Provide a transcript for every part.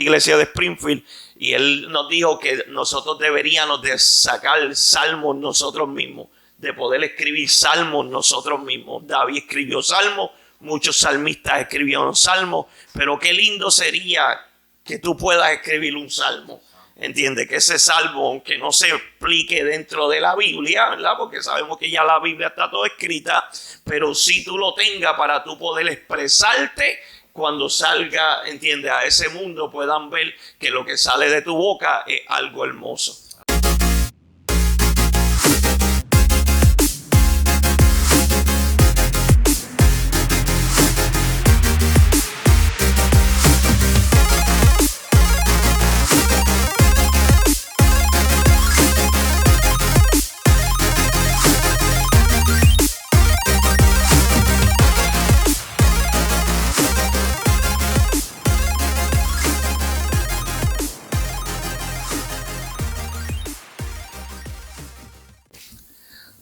iglesia de Springfield, y él nos dijo que nosotros deberíamos de sacar salmos nosotros mismos, de poder escribir salmos nosotros mismos. David escribió salmos, muchos salmistas escribieron salmos, pero qué lindo sería que tú puedas escribir un salmo. Entiende que ese salmo, aunque no se explique dentro de la Biblia, ¿verdad? Porque sabemos que ya la Biblia está todo escrita, pero si tú lo tengas para tú poder expresarte cuando salga, entiende, a ese mundo puedan ver que lo que sale de tu boca es algo hermoso.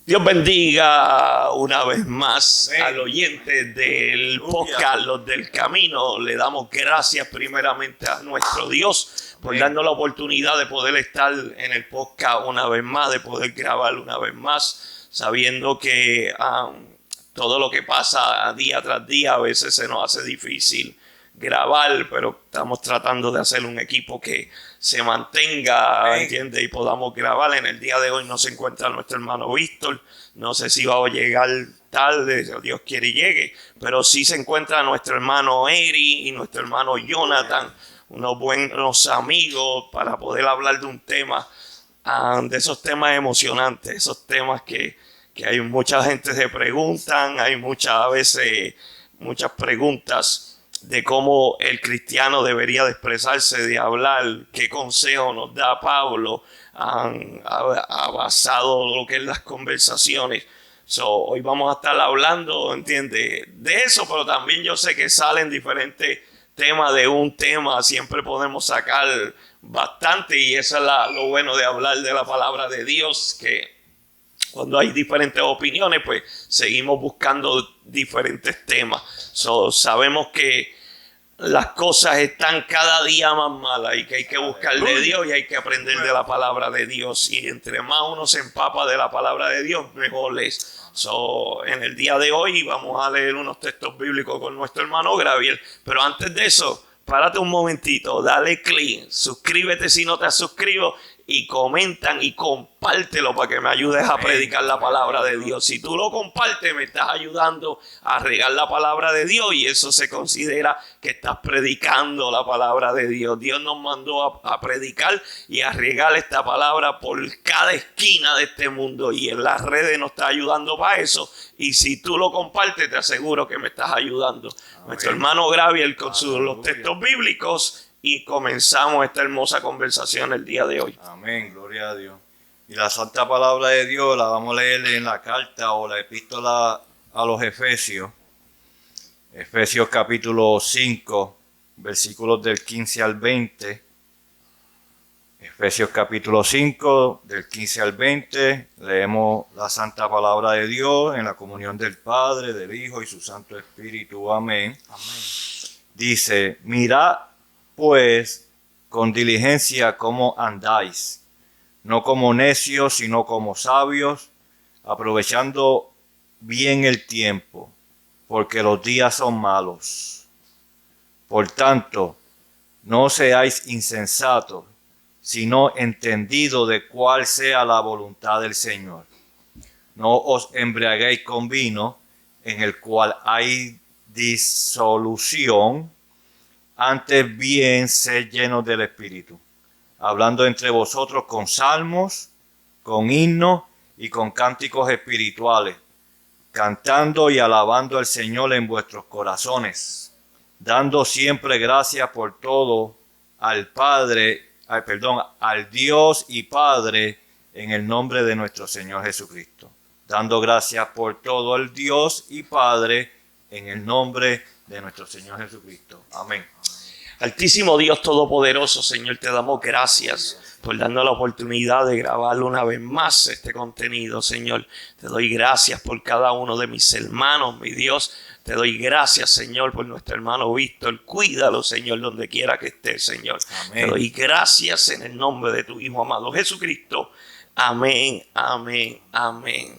Dios bendiga una vez más al oyente del podcast Los del Camino. Le damos gracias primeramente a nuestro Dios por darnos la oportunidad de poder estar en el podcast una vez más, de poder grabar una vez más, sabiendo que todo lo que pasa día tras día a veces se nos hace difícil grabar, pero estamos tratando de hacer un equipo que se mantenga, ¿entiendes? Y podamos grabar. En el día de hoy no se encuentra nuestro hermano Víctor, no sé si va a llegar tarde, Dios quiere y llegue, pero sí se encuentra nuestro hermano Eri y nuestro hermano Jonathan, unos buenos amigos para poder hablar de un tema, de esos temas emocionantes, esos temas que hay mucha gente se preguntan, hay muchas veces muchas preguntas de cómo el cristiano debería de expresarse, de hablar, qué consejo nos da Pablo ha basado lo que es las conversaciones. Hoy vamos a estar hablando, ¿entiendes? De eso, pero también yo sé que salen diferentes temas de un tema, siempre podemos sacar bastante, y eso es lo bueno de hablar de la palabra de Dios, que cuando hay diferentes opiniones, pues seguimos buscando diferentes temas. Sabemos que las cosas están cada día más malas y que hay que buscar de Dios y hay que aprender de la palabra de Dios. Y entre más uno se empapa de la palabra de Dios, mejor es. En el día de hoy vamos a leer unos textos bíblicos con nuestro hermano Gabriel. Pero antes de eso, párate un momentito, dale clic, suscríbete si no te has suscrito y comentan y compártelo para que me ayudes a predicar la palabra de Dios. Si tú lo compartes, me estás ayudando a regar la palabra de Dios y eso se considera que estás predicando la palabra de Dios. Dios nos mandó a predicar y a regar esta palabra por cada esquina de este mundo y en las redes nos está ayudando para eso. Y si tú lo compartes, te aseguro que me estás ayudando. Amén. Nuestro hermano Gabriel con los textos bíblicos. Y comenzamos esta hermosa conversación el día de hoy. Amén, gloria a Dios. Y la santa palabra de Dios la vamos a leer en la carta o la epístola a los Efesios. Efesios capítulo 5, versículos del 15 al 20. Efesios capítulo 5, del 15 al 20. Leemos la santa palabra de Dios en la comunión del Padre, del Hijo y su Santo Espíritu. Amén. Amén. Dice, mirad pues con diligencia cómo andáis, no como necios, sino como sabios, aprovechando bien el tiempo, porque los días son malos. Por tanto, no seáis insensatos, sino entendidos de cuál sea la voluntad del Señor. No os embriaguéis con vino, en el cual hay disolución, antes bien sed llenos del Espíritu, hablando entre vosotros con salmos, con himnos y con cánticos espirituales, cantando y alabando al Señor en vuestros corazones, dando siempre gracias por todo al Dios y Padre en el nombre de nuestro Señor Jesucristo. Dando gracias por todo al Dios y Padre en el nombre de nuestro Señor Jesucristo. Amén. Altísimo Dios Todopoderoso, Señor, te damos gracias por darnos la oportunidad de grabar una vez más este contenido, Señor. Te doy gracias por cada uno de mis hermanos, mi Dios. Te doy gracias, Señor, por nuestro hermano Víctor. Cuídalo, Señor, donde quiera que esté, Señor. Amén. Te doy gracias en el nombre de tu Hijo amado Jesucristo. Amén, amén, amén.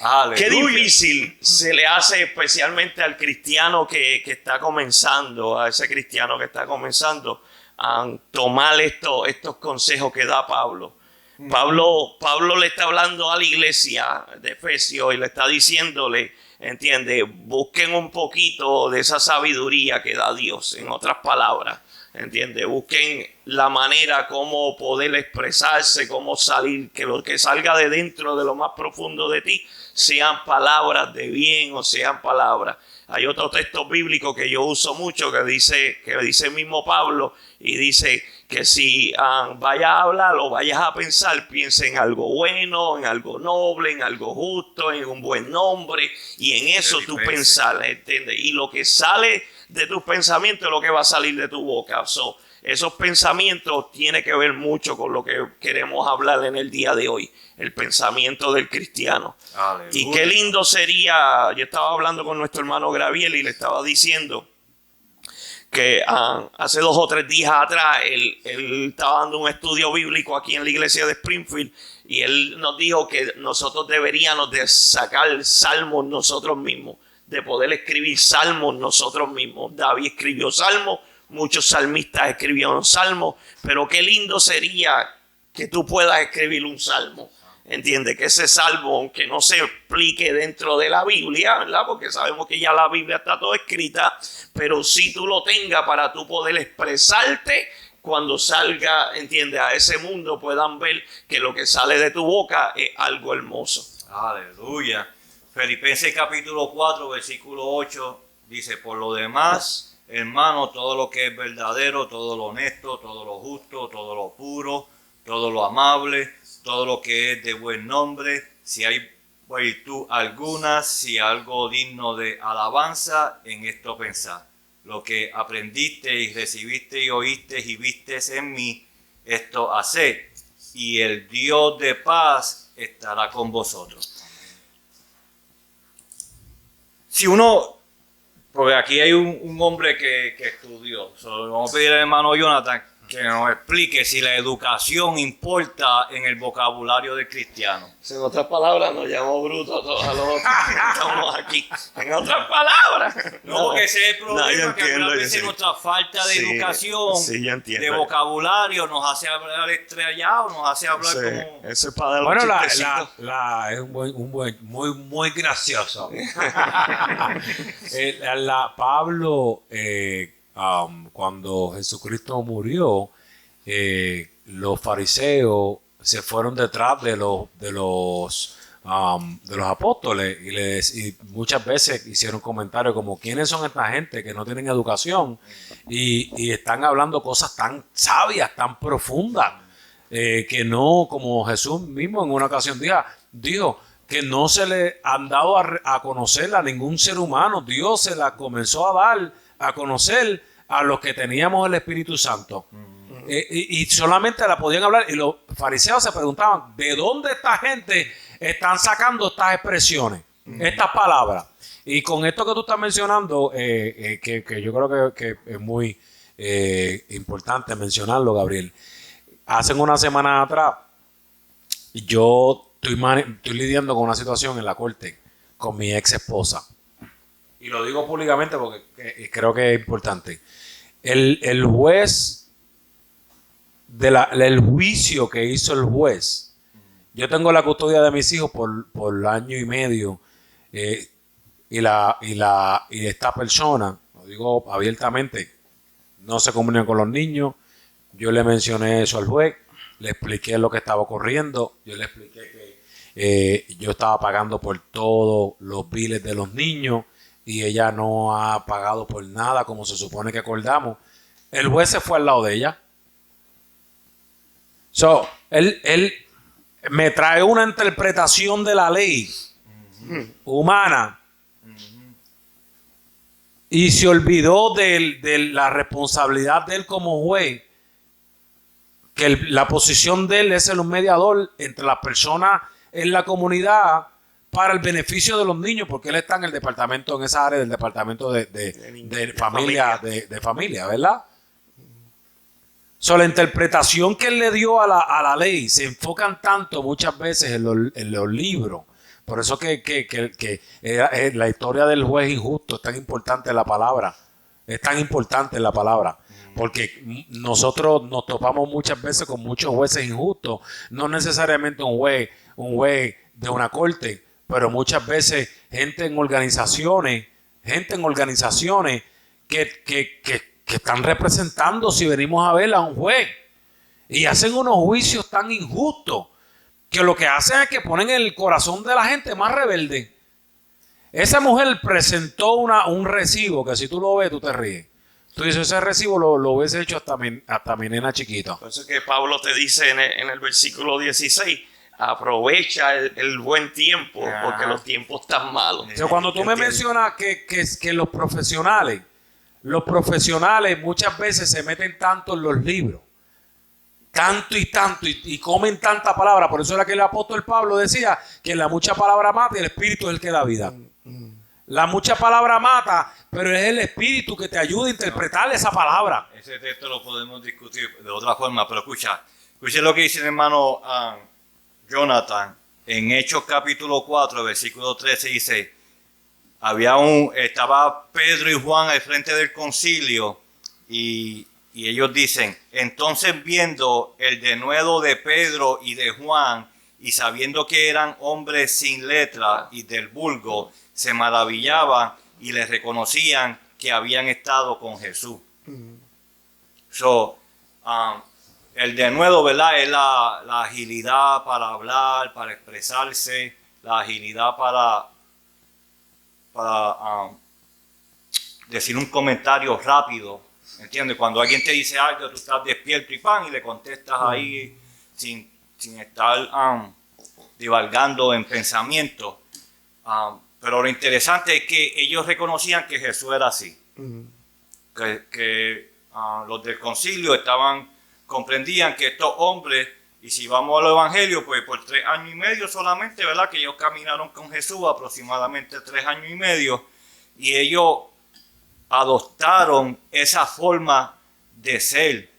Aleluya. Qué difícil se le hace especialmente al cristiano que está comenzando, a ese cristiano que está comenzando, a tomar estos consejos que da Pablo. Pablo le está hablando a la iglesia de Efesios y le está diciéndole, entiende, busquen un poquito de esa sabiduría que da Dios, en otras palabras. ¿Entiende? Busquen la manera como poder expresarse, cómo salir, que lo que salga de dentro de lo más profundo de ti sean palabras de bien o sean palabras. Hay otro texto bíblico que yo uso mucho que dice el mismo Pablo y dice que si vayas a hablar o vayas a pensar, piensa en algo bueno, en algo noble, en algo justo, en un buen nombre y en eso tú pensar, ¿entiendes? Y lo que sale de tus pensamientos es lo que va a salir de tu boca. Esos pensamientos tienen que ver mucho con lo que queremos hablar en el día de hoy, el pensamiento del cristiano. Aleluya. Y qué lindo sería, yo estaba hablando con nuestro hermano Graviel y le estaba diciendo que hace 2 o 3 días atrás él estaba dando un estudio bíblico aquí en la iglesia de Springfield y él nos dijo que nosotros deberíamos de sacar salmos nosotros mismos, de poder escribir salmos nosotros mismos. David escribió salmos, muchos salmistas escribieron salmos, pero qué lindo sería que tú puedas escribir un salmo. Entiende que ese salmo, aunque no se explique dentro de la Biblia, ¿verdad? Porque sabemos que ya la Biblia está todo escrita, pero si tú lo tengas para tú poder expresarte cuando salga, entiende, a ese mundo puedan ver que lo que sale de tu boca es algo hermoso. Aleluya. Filipenses capítulo 4, versículo 8, dice, por lo demás, hermano, todo lo que es verdadero, todo lo honesto, todo lo justo, todo lo puro, todo lo amable, todo lo que es de buen nombre, si hay virtud alguna, si algo digno de alabanza, en esto pensad. Lo que aprendiste y recibiste y oíste y vistes en mí, esto haced, y el Dios de paz estará con vosotros. Si uno, porque aquí hay un hombre que estudió, vamos a pedir al hermano Jonathan que nos explique si la educación importa en el vocabulario del cristiano. En otras palabras, nos llamó brutos todos a los otros que estamos aquí. En otras palabras. No, porque ese es el problema, que algunas veces nuestra falta de educación, de vocabulario, nos hace hablar estrellado, nos hace hablar como... Eso es para dar bueno, un es muy gracioso. Pablo... cuando Jesucristo murió, los fariseos se fueron detrás de los apóstoles y muchas veces hicieron comentarios como ¿quiénes son esta gente que no tienen educación y están hablando cosas tan sabias, tan profundas, que no, como Jesús mismo en una ocasión dijo que no se le han dado a conocer a ningún ser humano? Dios se la comenzó a dar a conocer a los que teníamos el Espíritu Santo. Y solamente la podían hablar. Y los fariseos se preguntaban, ¿de dónde esta gente están sacando estas expresiones, estas palabras? Y con esto que tú estás mencionando, que yo creo que es muy importante mencionarlo, Gabriel. Hace una semana atrás, yo estoy lidiando con una situación en la corte con mi ex esposa. Y lo digo públicamente porque creo que es importante. El juez, el juicio que hizo el juez, yo tengo la custodia de mis hijos por año y medio, y esta persona, lo digo abiertamente, no se comunica con los niños. Yo le mencioné eso al juez, le expliqué lo que estaba ocurriendo, yo le expliqué que yo estaba pagando por todos los biles de los niños, y ella no ha pagado por nada como se supone que acordamos. El juez se fue al lado de ella. Él me trae una interpretación de la ley humana y se olvidó de la responsabilidad de él como juez, que la posición de él es ser un mediador entre las personas en la comunidad para el beneficio de los niños, porque él está en el departamento, en esa área del departamento de familia, ¿verdad? So, la interpretación que él le dio a la ley se enfocan tanto muchas veces en los libros. Por eso que la historia del juez injusto es tan importante en la palabra. Es tan importante en la palabra. Porque nosotros nos topamos muchas veces con muchos jueces injustos. No necesariamente un juez de una corte, pero muchas veces gente en organizaciones que están representando, si venimos a ver, a un juez. Y hacen unos juicios tan injustos que lo que hacen es que ponen el corazón de la gente más rebelde. Esa mujer presentó un recibo que si tú lo ves, tú te ríes. Tú dices, ese recibo lo hubiese hecho hasta mi nena chiquita. Por eso es que Pablo te dice en el versículo 16, aprovecha el buen tiempo, porque los tiempos están malos. O sea, cuando tú me mencionas que los profesionales muchas veces se meten tanto en los libros, tanto y comen tanta palabra. Por eso era que el apóstol Pablo decía que la mucha palabra mata y el espíritu es el que da vida. La mucha palabra mata, pero es el espíritu que te ayuda a interpretar esa palabra. Ese texto lo podemos discutir de otra forma, pero escucha lo que dice el hermano Jonathan en Hechos capítulo 4, versículo 13, dice: estaba Pedro y Juan al frente del concilio y ellos dicen: entonces, viendo el denuedo de Pedro y de Juan y sabiendo que eran hombres sin letra y del vulgo, se maravillaban y les reconocían que habían estado con Jesús. El denuedo, ¿verdad?, es la agilidad para hablar, para expresarse, la agilidad para decir un comentario rápido, ¿entiendes? Cuando alguien te dice algo, tú estás despierto y le contestas ahí sin estar divagando en pensamiento. Pero lo interesante es que ellos reconocían que Jesús era así. Que los del concilio comprendían que estos hombres, y si vamos al evangelio, pues por 3 años y medio solamente, ¿verdad?, que ellos caminaron con Jesús aproximadamente 3 años y medio, y ellos adoptaron esa forma de ser.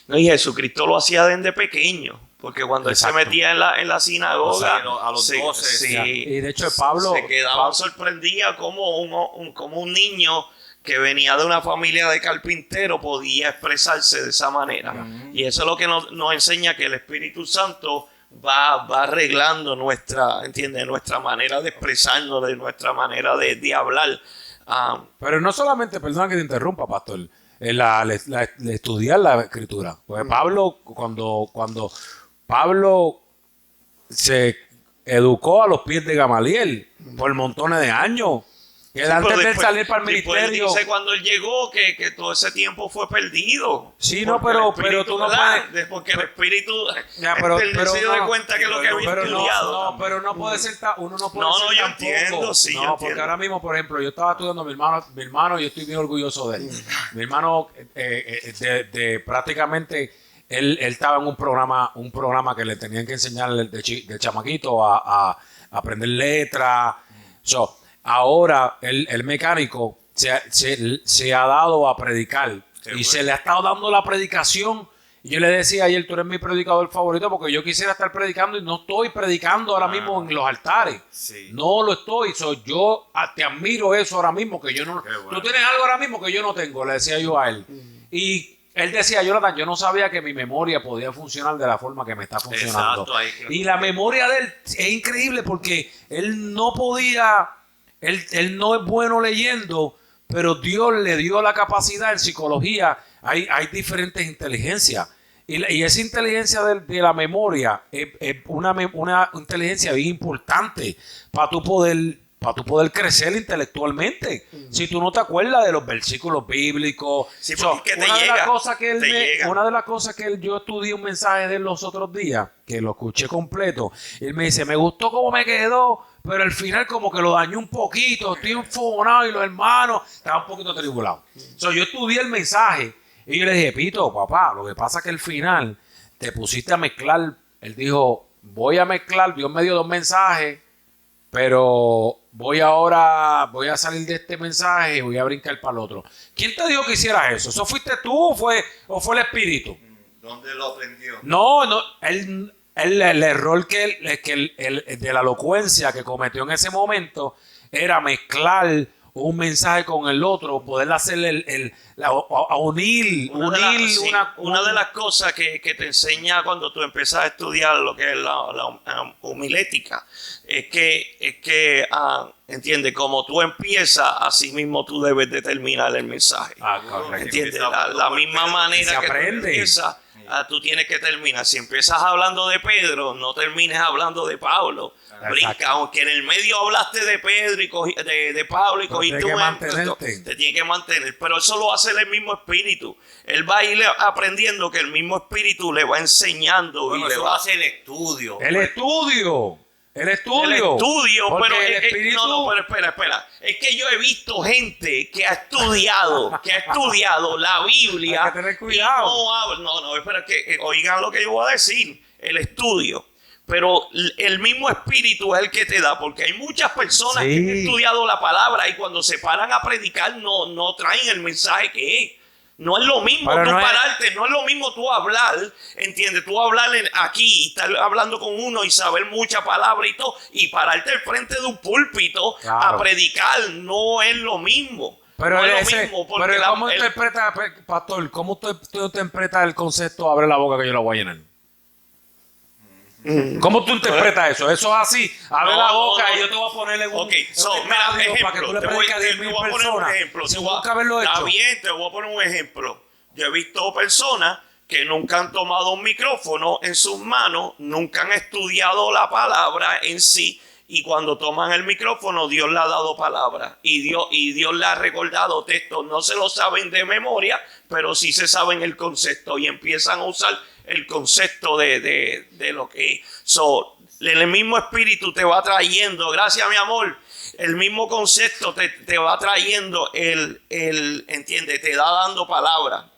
No, y Jesucristo lo hacía desde pequeño, porque cuando él se metía en la sinagoga, a los 12, y de hecho Pablo se quedaba sorprendido como un niño que venía de una familia de carpinteros podía expresarse de esa manera. Y eso es lo que nos enseña, que el Espíritu Santo va arreglando nuestra manera de expresarnos, de nuestra manera de hablar. Pero no solamente, perdona que te interrumpa, pastor, estudiar la escritura. Pues Pablo, cuando Pablo se educó a los pies de Gamaliel por montones de años, que antes de salir para el ministerio. Dice cuando él llegó que todo ese tiempo fue perdido. Sí, no, pero tú no puedes. Porque el espíritu se dio de cuenta que es lo que había estudiado. Pero no puede ser uno no puede ser yo tampoco. entiendo, sí. No, porque ahora mismo, por ejemplo, yo estaba estudiando a mi hermano, y estoy bien orgulloso de él. Mi hermano, prácticamente, él estaba en un programa que le tenían que enseñar del chamaquito a aprender letras. Ahora el mecánico se ha dado a predicar se le ha estado dando la predicación. Y yo le decía ayer, tú eres mi predicador favorito, porque yo quisiera estar predicando y no estoy predicando ahora mismo en los altares. Sí. No lo estoy. Yo te admiro eso ahora mismo, que yo no... Bueno. Tú tienes algo ahora mismo que yo no tengo, le decía yo a él. Y él decía: Jonathan, yo no sabía que mi memoria podía funcionar de la forma que me está funcionando. Exacto, y la memoria de él es increíble, porque él no podía... Él no es bueno leyendo, pero Dios le dio la capacidad. En psicología hay diferentes inteligencias. Y esa inteligencia de la memoria es una inteligencia bien importante para tu poder crecer intelectualmente. Si tú no te acuerdas de los versículos bíblicos. Sí, una de las cosas que yo estudié un mensaje de él los otros días, que lo escuché completo, él me dice: me gustó cómo me quedó, pero al final como que lo dañó un poquito, estoy enfogonado y los hermanos estaban un poquito atribulados. Yo estudié el mensaje y yo le dije, Pito, papá, lo que pasa es que al final te pusiste a mezclar. Él dijo, voy a mezclar, Dios me dio 2 mensajes, pero voy a salir de este mensaje y voy a brincar para el otro. ¿Quién te dijo que hicieras eso? ¿Eso fuiste tú o fue el Espíritu? ¿Dónde lo aprendió? No, el error de la elocuencia que cometió en ese momento era mezclar un mensaje con el otro, poder hacer unir una de las cosas que te enseña cuando tú empiezas a estudiar lo que es la homilética es que entiende, como tú empiezas, así mismo tú debes de terminar el mensaje. ¿Entiendes? La misma manera que tú empiezas, tú tienes que terminar. Si empiezas hablando de Pedro, no termines hablando de Pablo. Brinca, aunque en el medio hablaste de Pedro y de Pablo y cogiste un ejemplo, te tiene que mantener. Pero eso lo hace el mismo Espíritu. Él va a ir aprendiendo que el mismo Espíritu le va enseñando. Bueno, y le eso va a hacer el estudio. El estudio, pero espera. Es que yo he visto gente que ha estudiado la Biblia. Hay que tener cuidado. Espera, que oigan lo que yo voy a decir. El estudio. Pero el mismo Espíritu es el que te da, porque hay muchas personas que han estudiado la palabra y cuando se paran a predicar no traen el mensaje que es. No es lo mismo pero tú no pararte, no es lo mismo tú hablar, ¿entiendes? Tú hablar aquí y estar hablando con uno y saber mucha palabra y todo, y pararte al frente de un púlpito a predicar, no es lo mismo. Pero no es lo mismo, porque ¿cómo interpreta, pastor? ¿Cómo tú interpretas el concepto abre la boca que yo la voy a llenar? ¿Cómo tú interpretas eso? Eso es así. Abre la boca y yo te voy a poner en un ejemplo, para que tú le prediques a 10,000 personas. Sin nunca haberlo hecho. Está bien, te voy a poner un ejemplo. Yo he visto personas que nunca han tomado un micrófono en sus manos, nunca han estudiado la palabra en sí, y cuando toman el micrófono, Dios le ha dado palabra. Y Dios le ha recordado textos. No se lo saben de memoria, pero sí se saben el concepto y empiezan a usar el concepto de lo que es. El mismo Espíritu te va trayendo, gracias mi amor, el mismo concepto te va trayendo, entiende, te va dando palabra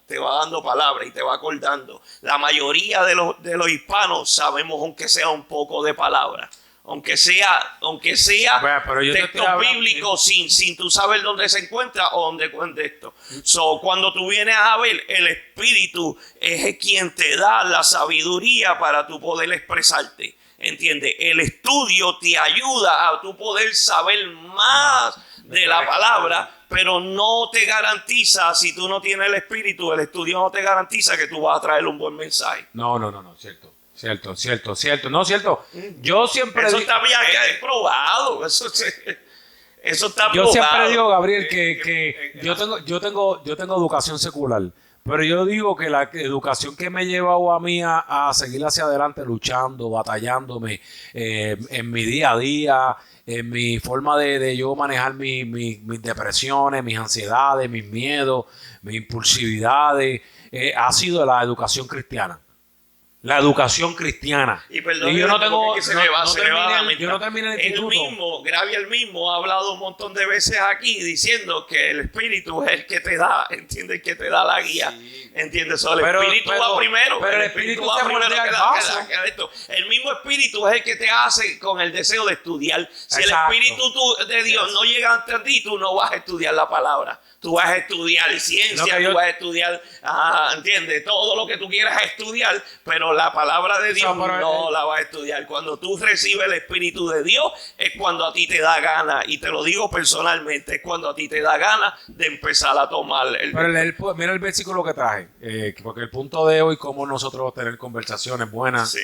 y te va acordando. La mayoría de los hispanos sabemos aunque sea un poco de palabra. Aunque sea texto bíblico sin tú saber dónde se encuentra o dónde cuenta esto. Cuando tú vienes a ver, el Espíritu es quien te da la sabiduría para tú poder expresarte. ¿Entiendes? El estudio te ayuda a tú poder saber más de la palabra, pero no te garantiza, si tú no tienes el Espíritu, el estudio no te garantiza que tú vas a traer un buen mensaje. No, cierto. No, cierto. Yo siempre eso está bien probado. Eso está probado. Yo siempre digo, Gabriel, que yo tengo educación secular, pero yo digo que la educación que me ha llevado a mí a seguir hacia adelante, luchando, batallándome en mi día a día, en mi forma de yo manejar mis depresiones, mis ansiedades, mis miedos, mis impulsividades, ha sido la educación cristiana. La educación cristiana. Y perdón, yo no tengo. Yo no terminé el instituto. Gabriel mismo ha hablado un montón de veces aquí diciendo que el Espíritu es el que te da, ¿entiendes? Que te da la guía. Sí. ¿Entiendes? El Espíritu va primero. Pero el Espíritu va primero que esto. El mismo Espíritu es el que te hace con el deseo de estudiar. Si el Espíritu de Dios no llega ante ti, tú no vas a estudiar la palabra. Tú vas a estudiar ciencia, tú vas a estudiar, ¿entiendes? Todo lo que tú quieras estudiar, pero la palabra de Dios no la vas a estudiar. Cuando tú recibes el Espíritu de Dios, es cuando a ti te da gana, y te lo digo personalmente, es cuando a ti te da gana de empezar a tomar mira el versículo que traje, porque el punto de hoy, cómo nosotros tener conversaciones buenas,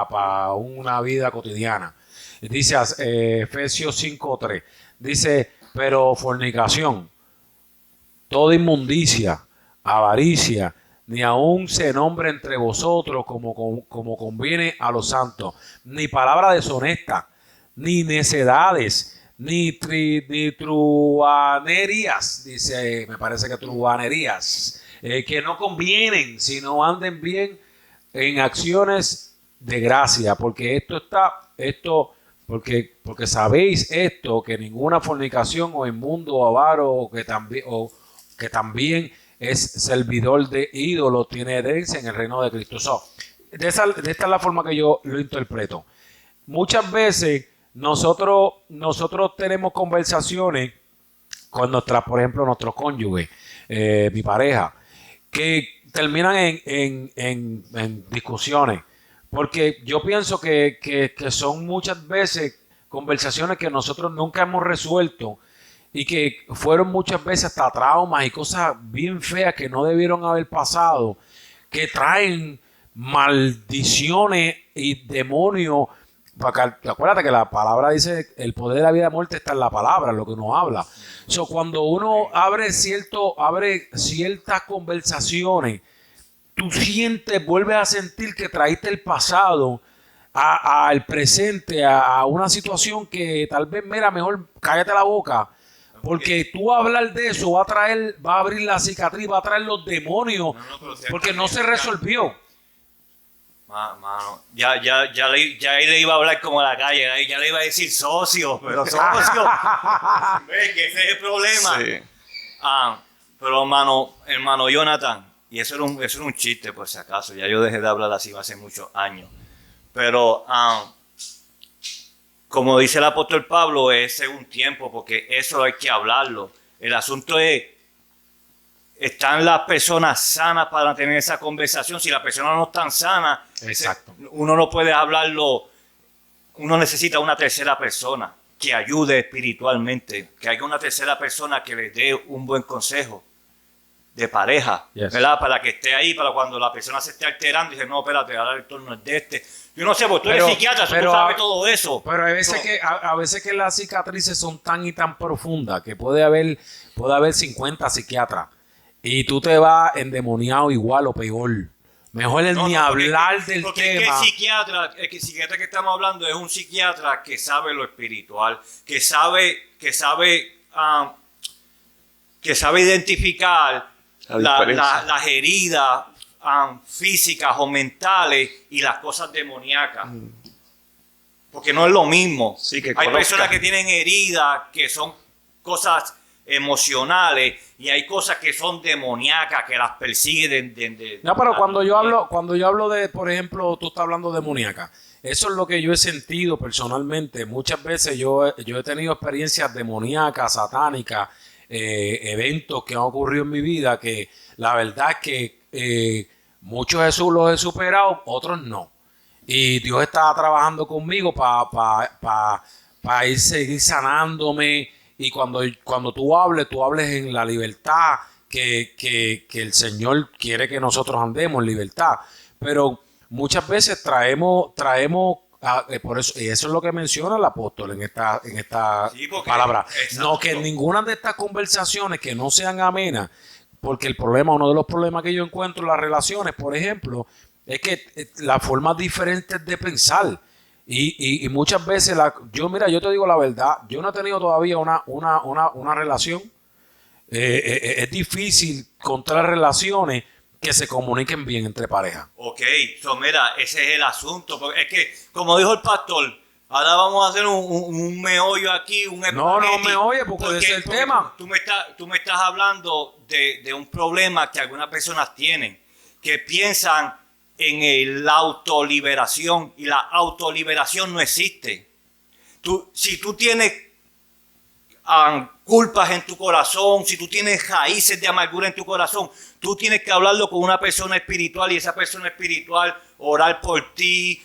para una vida cotidiana. Dice Efesios 5:3, dice, pero fornicación, toda inmundicia, avaricia, ni aun se nombre entre vosotros como conviene a los santos, ni palabra deshonesta, ni necedades, ni truhanerías, dice, me parece que truhanerías, que no convienen, sino anden bien en acciones de gracia, porque esto porque sabéis esto, que ninguna fornicación o inmundo o avaro o que también es servidor de ídolos tiene herencia en el reino de Cristo. De esta es la forma que yo lo interpreto. Muchas veces nosotros tenemos conversaciones con por ejemplo, nuestros cónyuges, mi pareja, que terminan en discusiones. Porque yo pienso que son muchas veces conversaciones que nosotros nunca hemos resuelto y que fueron muchas veces hasta traumas y cosas bien feas que no debieron haber pasado, que traen maldiciones y demonios. Porque acuérdate que la palabra dice, el poder de la vida y muerte está en la palabra, en lo que nos habla. Cuando uno abre ciertas conversaciones, tú vuelves a sentir que traíste el pasado al presente, a una situación que tal vez, mira, mejor cállate la boca. Porque tú hablar de eso va a abrir la cicatriz, va a traer los demonios, porque no se resolvió. Mano, ya le iba a hablar como a la calle, ya le iba a decir socio, pero socio, ¿ves que ese es el problema? Sí. Pero hermano Jonathan, y eso era un chiste por si acaso, ya yo dejé de hablar así hace muchos años, pero como dice el apóstol Pablo, es según tiempo, porque eso hay que hablarlo. El asunto es, ¿están las personas sanas para tener esa conversación? Si las personas no están sanas, uno no puede hablarlo. Uno necesita una tercera persona que ayude espiritualmente, que haya una tercera persona que le dé un buen consejo de pareja, ¿verdad? Para que esté ahí, para cuando la persona se esté alterando y dice, no, espérate, ahora el turno es de este. Yo no sé, porque tú eres psiquiatra, tú sabes todo eso. Pero hay veces a veces que las cicatrices son tan y tan profundas que puede haber 50 psiquiatras y tú te vas endemoniado igual o peor. Mejor ni hablar del tema. Porque el psiquiatra que estamos hablando es un psiquiatra que sabe lo espiritual, que sabe identificar las heridas físicas o mentales y las cosas demoníacas. Porque no es lo mismo. Sí, hay personas que tienen heridas que son cosas emocionales y hay cosas que son demoníacas que las persiguen no, pero cuando yo hablo de, por ejemplo, tú estás hablando de demoníaca, eso es lo que yo he sentido personalmente. Muchas veces yo he tenido experiencias demoníacas, satánicas, eventos que han ocurrido en mi vida que la verdad es que muchos Jesús los he superado, otros no. Y Dios está trabajando conmigo para seguir sanándome. Y cuando tú hables en la libertad que el Señor quiere que nosotros andemos en libertad. Pero muchas veces traemos por eso, y eso es lo que menciona el apóstol en esta palabra. No, que ninguna de estas conversaciones que no sean amenas, porque uno de los problemas que yo encuentro en las relaciones, por ejemplo, es que las formas diferentes de pensar. Y muchas veces, yo te digo la verdad, yo no he tenido todavía una relación. Es difícil encontrar relaciones que se comuniquen bien entre parejas. Ok, mira, ese es el asunto. Porque es que, como dijo el pastor, ahora vamos a hacer un meollo aquí, un espagueti. No meollo, porque ese es el tema. Tú me estás hablando de un problema que algunas personas tienen, que piensan en la autoliberación, y la autoliberación no existe. Si tú tienes culpas en tu corazón, si tú tienes raíces de amargura en tu corazón, tú tienes que hablarlo con una persona espiritual y esa persona espiritual orar por ti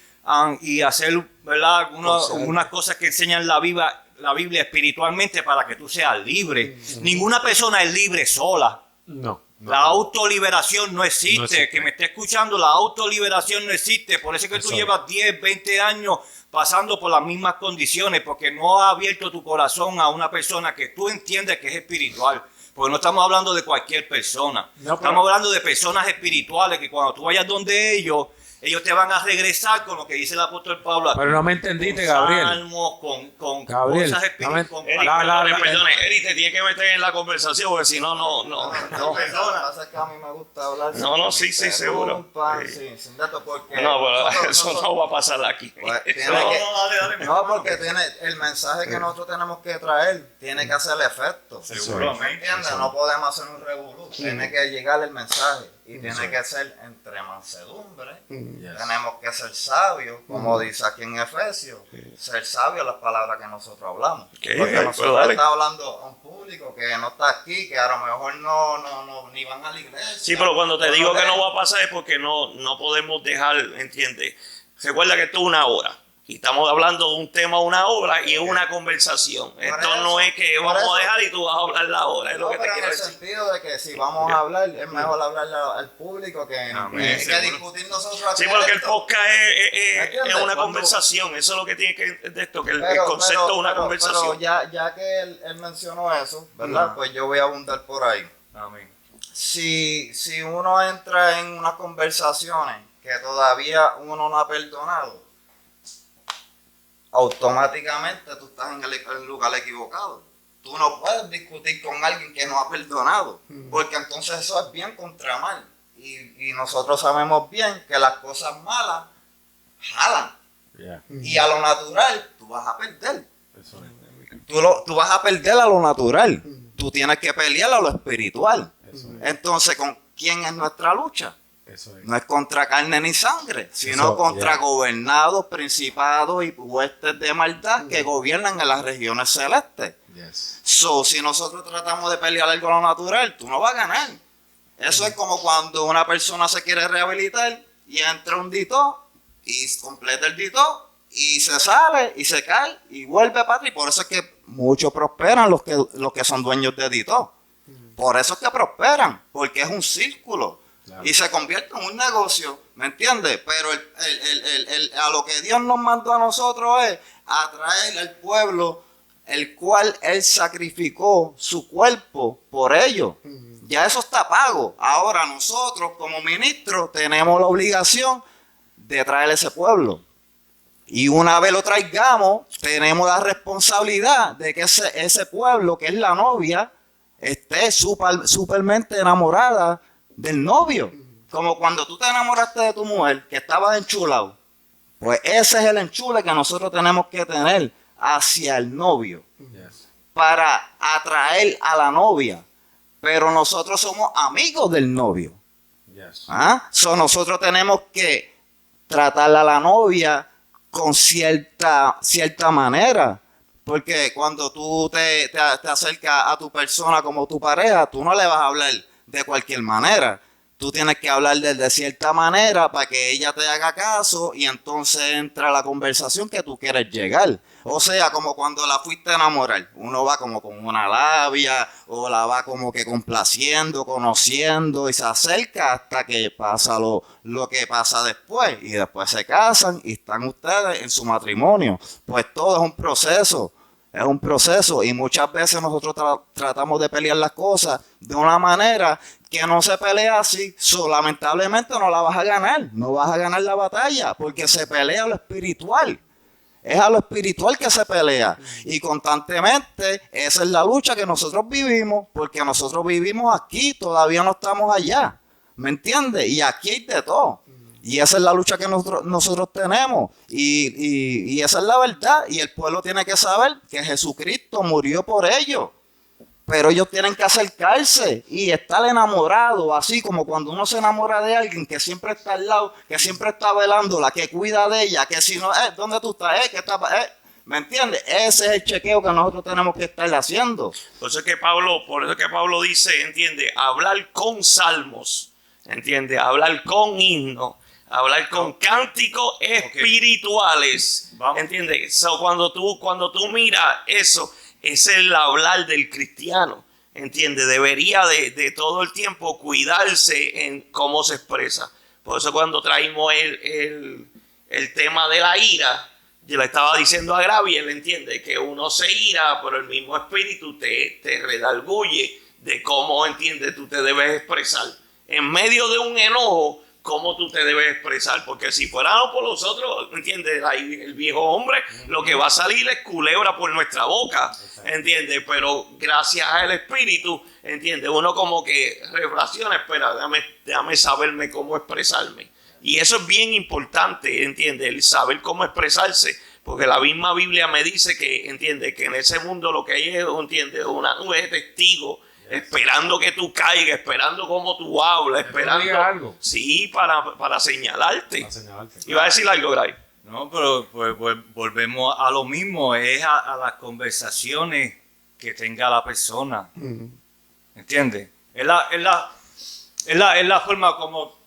y hacer, ¿verdad?, unas cosas que enseñan la Biblia espiritualmente para que tú seas libre. Ninguna persona es libre sola. No. La autoliberación no existe. Que me esté escuchando, la autoliberación no existe. Por eso es que tú llevas 10, 20 años pasando por las mismas condiciones, porque no has abierto tu corazón a una persona que tú entiendes que es espiritual. Porque no estamos hablando de cualquier persona. Estamos hablando de personas espirituales que cuando tú vayas donde ellos, ellos te van a regresar con lo que dice el apóstol Pablo. Pero no me entendiste, con Gabriel. salmos, con Gabriel, cosas no me- espirituales. Eric, perdone, Eric, te tiene que meter en la conversación porque si no, no. Lo que pasa es que a mí me gusta hablar. No, no, sí, sin seguro. Sí, sin datos, porque No, pero nosotros- eso no va a pasar aquí. Pues, tiene No, que- dale. no, porque tiene el mensaje que nosotros tenemos que traer tiene que hacer efecto. Seguro. ¿Me entiendes? No podemos hacer un revolú. Tiene que llegar el mensaje y tiene que ser entre mansedumbre. Tenemos que ser sabios, como dice aquí en Efesios, ser sabios las palabras que nosotros hablamos. Ok, Porque pues nosotros dale. estamos hablando a un público que no está aquí, que a lo mejor no ni van a la iglesia. Sí, pero cuando te No digo lo que no ven. va a pasar es porque no podemos dejar, ¿entiendes? Recuerda que esto es una hora. Y estamos hablando de un tema, una hora y es una conversación. Esto no es que por vamos eso. a dejar y tú vas a hablar la hora, es lo No, que te pero en quiero el decir. sentido de que si vamos a hablar, es mejor hablarle al público que discutir nosotros aquí. Sí, porque el esto. podcast es ¿Entiendes? una Cuando- conversación. Eso es lo que tiene que de esto, que el Pero- concepto pero- es una pero- conversación. Pero ya que él mencionó eso, ¿verdad? Pues yo voy a abundar por ahí. Amén. Si uno entra en unas conversaciones que todavía uno no ha perdonado, automáticamente tú estás en el lugar equivocado. Tú no puedes discutir con alguien que no ha perdonado, porque entonces eso es bien contra mal. Y nosotros sabemos bien que las cosas malas jalan. Yeah, Y a lo natural tú vas a perder. eso es. Tú vas a perder a lo natural. Tú tienes que pelear a lo espiritual. Eso es. Entonces, ¿con quién es nuestra lucha? Eso es. No es contra carne ni sangre, sino Eso, contra yeah. gobernados, principados y huestes de maldad que gobiernan en las regiones celestes. Yes. So, si nosotros tratamos de pelear algo a lo natural, tú no vas a ganar. Eso es como cuando una persona se quiere rehabilitar y entra un dito y completa el dito y se sale y se cae y vuelve para atrás. Y por eso es que muchos prosperan los que son dueños de dito. Por eso es que prosperan, porque es un círculo. Claro. Y se convierte en un negocio, ¿me entiendes? Pero a lo que Dios nos mandó a nosotros es atraer al pueblo el cual Él sacrificó su cuerpo por ellos. Ya eso está pago. Ahora nosotros como ministros tenemos la obligación de traer ese pueblo. Y una vez lo traigamos, tenemos la responsabilidad de que ese pueblo, que es la novia, esté supermente enamorada del novio. Como cuando tú te enamoraste de tu mujer, que estabas enchulado. Pues ese es el enchule que nosotros tenemos que tener hacia el novio, Yes. para atraer a la novia. Pero nosotros somos amigos del novio. Yes. ¿Ah? So, nosotros tenemos que tratar a la novia con cierta manera. Porque cuando tú te acercas a tu persona como tu pareja, tú no le vas a hablar de cualquier manera. Tú tienes que hablar de cierta manera para que ella te haga caso y entonces entra la conversación que tú quieres llegar. O sea, como cuando la fuiste a enamorar. Uno va como con una labia o la va como que complaciendo, conociendo y se acerca hasta que pasa lo que pasa después. Y después se casan y están ustedes en su matrimonio. Pues todo es un proceso. Es un proceso y muchas veces nosotros tratamos de pelear las cosas de una manera que no se pelea así. Lamentablemente no la vas a ganar. No vas a ganar la batalla porque se pelea a lo espiritual. Es a lo espiritual que se pelea. Y constantemente esa es la lucha que nosotros vivimos, porque nosotros vivimos aquí, todavía no estamos allá. ¿Me entiendes? Y aquí hay de todo. Y esa es la lucha que nosotros tenemos. Y esa es la verdad. Y el pueblo tiene que saber que Jesucristo murió por ellos. Pero ellos tienen que acercarse y estar enamorados, así como cuando uno se enamora de alguien que siempre está al lado, que siempre está velándola, que cuida de ella, que si no, ¿dónde tú estás? ¿Qué está, ¿Me entiendes? Ese es el chequeo que nosotros tenemos que estar haciendo. Por eso es que Pablo dice, entiende, hablar con salmos, entiende, hablar con himnos, hablar con cánticos espirituales, Vamos. entiende. So, cuando tú miras eso, es el hablar del cristiano, entiende. Debería de todo el tiempo cuidarse en cómo se expresa. Por eso cuando traímos el tema de la ira, yo le estaba diciendo a Gravi, él entiende que uno se ira, pero el mismo espíritu te redarguye de cómo, entiende, tú te debes expresar. En medio de un enojo, cómo tú te debes expresar, porque si fuéramos por nosotros, ¿entiendes? Ahí el viejo hombre, lo que va a salir es culebra por nuestra boca, ¿entiendes? Pero gracias al Espíritu, ¿entiendes? Uno como que reflexiona, espera, déjame saberme cómo expresarme. Y eso es bien importante, ¿entiendes? El saber cómo expresarse, porque la misma Biblia me dice que, ¿entiendes? Que en ese mundo lo que hay es, ¿entiendes? Una nube de testigos, esperando que tú caigas, esperando cómo tú hablas, esperando algo. Sí, para señalarte. Para señalarte. Iba a decir algo, Gray. No, pero pues, volvemos a lo mismo, es a las conversaciones que tenga la persona. ¿Entiendes? Es la forma como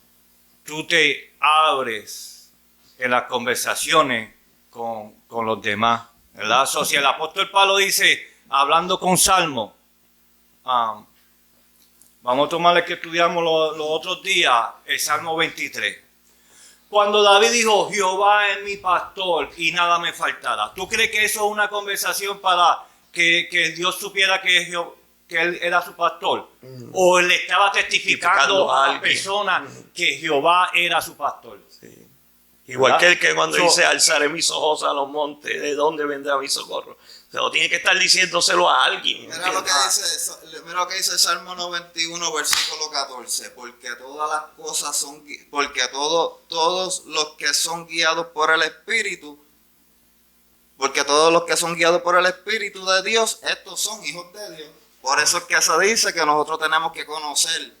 tú te abres en las conversaciones con los demás, ¿verdad? So, si el apóstol Pablo dice, hablando con Salmo, vamos a tomar el que estudiamos los otros días, el Salmo 23. Cuando David dijo, Jehová es mi pastor y nada me faltará. ¿Tú crees que eso es una conversación para que Dios supiera que él era su pastor? ¿O le estaba testificando a la persona que Jehová era su pastor? Sí. Igual que el que cuando dice, alzaré mis ojos a los montes, ¿de dónde vendrá mi socorro? O sea, tiene que estar diciéndoselo a alguien. Mira lo que dice el Salmo 91, versículo 14. Porque todas las cosas son, porque todos los que son guiados por el Espíritu, porque todos los que son guiados por el Espíritu de Dios, estos son hijos de Dios. Por eso es que se dice que nosotros tenemos que conocer,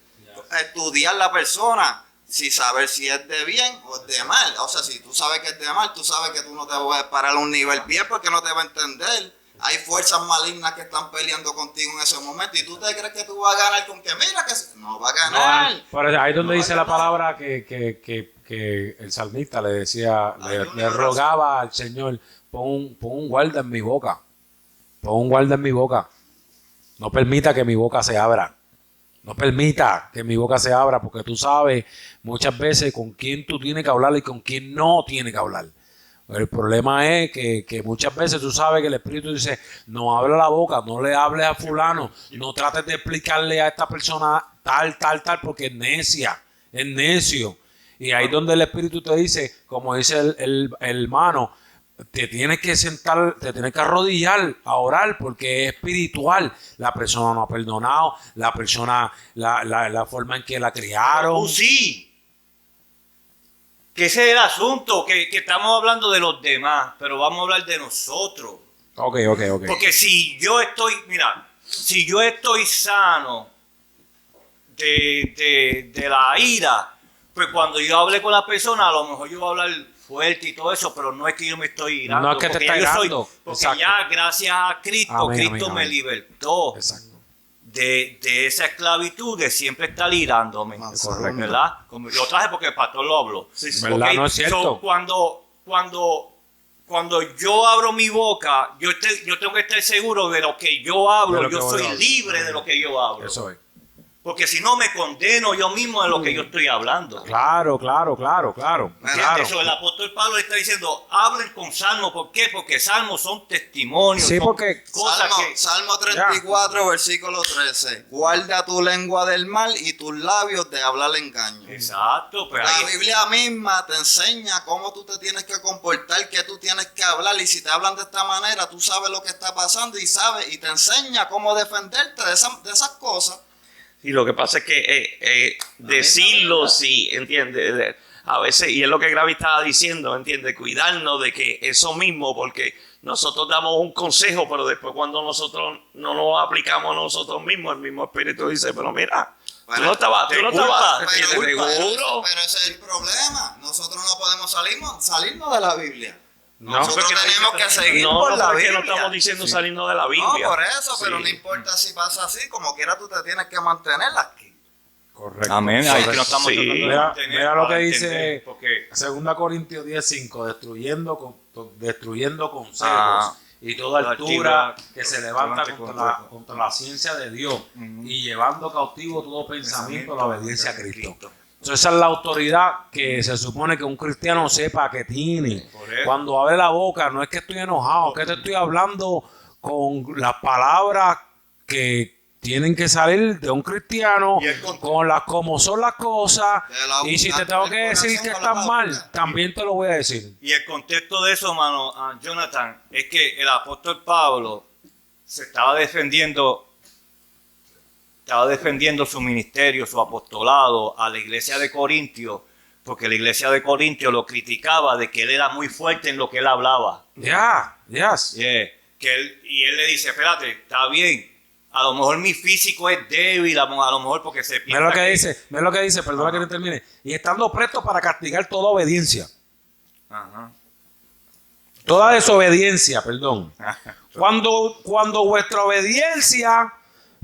estudiar la persona, si saber si es de bien o es de mal. O sea, si tú sabes que es de mal, tú sabes que tú no te vas a parar a un nivel bien porque no te va a entender. Hay fuerzas malignas que están peleando contigo en ese momento y tú te crees que tú vas a ganar con que mira que no va a ganar. No, pero ahí es donde dice la palabra que el salmista le decía, le rogaba al Señor, pon un guarda en mi boca. Pon un guarda en mi boca. No permita que mi boca se abra. No permita que mi boca se abra, porque tú sabes muchas veces con quién tú tienes que hablar y con quién no tienes que hablar. El problema es que muchas veces tú sabes que el Espíritu dice, no abre la boca, no le hables a fulano, no trates de explicarle a esta persona tal, porque es necia, es necio. Y ahí donde el Espíritu te dice, como dice el hermano, te tienes que sentar, te tienes que arrodillar a orar porque es espiritual. La persona no ha perdonado, la persona, la forma en que la criaron. Sí. Que ese es el asunto, que estamos hablando de los demás, pero vamos a hablar de nosotros. Ok. Porque si yo estoy sano de la ira, pues cuando yo hable con la persona, a lo mejor yo voy a hablar fuerte y todo eso, pero no es que yo me estoy irando. No es que te está irando. Porque Exacto. ya gracias a Cristo, Amén, Cristo amén, me amén. libertó. Exacto. De esa esclavitud de siempre estar irándome, Correcto. ¿verdad? Como yo traje porque el pastor lo habló. ¿Verdad? Okay, No es cierto. so, cuando yo abro mi boca, yo tengo que estar seguro de lo que yo hablo. De lo que Yo voy a soy hablar. libre de lo que yo hablo. Eso es. Porque si no me condeno yo mismo de lo que yo estoy hablando. Claro. ¿Entiendes? Eso, el apóstol Pablo está diciendo, hablen con salmos. ¿Por qué? Porque salmos son testimonios. Sí, son porque cosas que... Salmo 34, versículo 13. Guarda tu lengua del mal y tus labios de hablar engaño. Exacto. Pero La ahí, Biblia misma te enseña cómo tú te tienes que comportar, qué tú tienes que hablar. Y si te hablan de esta manera, tú sabes lo que está pasando y te enseña cómo defenderte de esas cosas. Y lo que pasa es que decirlo, sí, ¿entiendes? A veces, y es lo que Gravi estaba diciendo, ¿entiendes? Cuidarnos de que eso mismo, porque nosotros damos un consejo, pero después cuando nosotros no lo aplicamos a nosotros mismos, el mismo Espíritu dice, pero mira, tú no estabas, Pero seguro. ese es el problema. Nosotros no podemos salirnos de la Biblia. No, Nosotros tenemos que seguir por la porque Biblia. no estamos diciendo salirnos de la Biblia. No, por eso, pero Sí. no importa si pasa así, como quiera tú te tienes que mantener aquí. correcto. amén. Ahí que no estamos Sí. tratando de Mira, mantener mira lo que para dice entender, porque 2 Corintios 10:5, destruyendo consejos Ah. y toda Toda altura altura que se levanta contra contra la ciencia de Dios y llevando cautivo todo pensamiento a la obediencia a Cristo. Entonces esa es la autoridad que se supone que un cristiano sepa que tiene. Por eso. Cuando abre la boca, no es que estoy enojado, es que te estoy hablando con las palabras que tienen que salir de un cristiano Y el contexto. con las como son las cosas. De la Y si te abundancia tengo del que decir corazón que con la estás mal, boca. también te lo voy a decir. Y el contexto de eso, mano, Jonathan, es que el apóstol Pablo se estaba defendiendo su ministerio, su apostolado a la iglesia de Corintios, porque la iglesia de Corintios lo criticaba de que él era muy fuerte en lo que él hablaba. Ya, yes. Yeah. Y él le dice, espérate, está bien, a lo mejor mi físico es débil, a lo mejor porque se Mira lo piensa que dice, perdona que no termine. Y estando presto para castigar toda obediencia. Ajá. Toda desobediencia, perdón. Cuando vuestra obediencia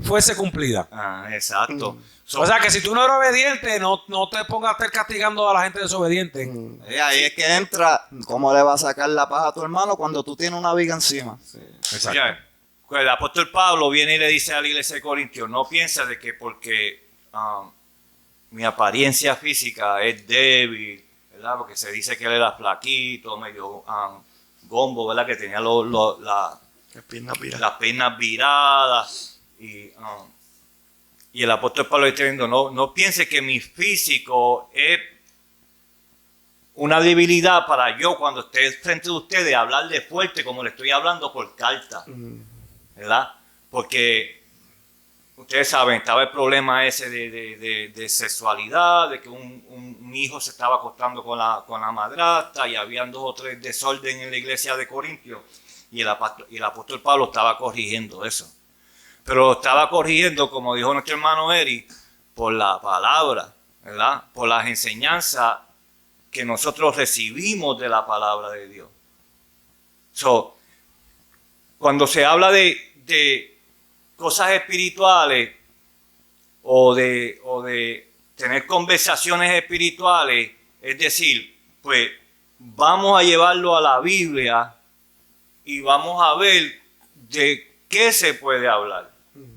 fuese cumplida. Exacto. O sea que si tú no eres obediente, no te pongas a estar castigando a la gente desobediente. Ahí es que entra, ¿cómo le vas a sacar la paja a tu hermano cuando tú tienes una viga encima? Exacto. Ya, pues el apóstol Pablo viene y le dice a la iglesia de Corintios, no piensa de que porque mi apariencia física es débil, ¿verdad? Porque se dice que él era flaquito, medio gombo, ¿verdad? Que tenía las piernas viradas y el apóstol Pablo está diciendo, no piense que mi físico es una debilidad para yo cuando esté frente de ustedes hablarle fuerte como le estoy hablando por carta, ¿verdad? Porque ustedes saben, estaba el problema ese de sexualidad, de que un hijo se estaba acostando con la madrastra y habían 2 o 3 desorden en la iglesia de Corintios y el apóstol Pablo estaba corrigiendo eso. Pero lo estaba corrigiendo, como dijo nuestro hermano Eri, por la palabra, ¿verdad? Por las enseñanzas que nosotros recibimos de la palabra de Dios. Cuando se habla de cosas espirituales o de tener conversaciones espirituales, es decir, pues vamos a llevarlo a la Biblia y vamos a ver de qué se puede hablar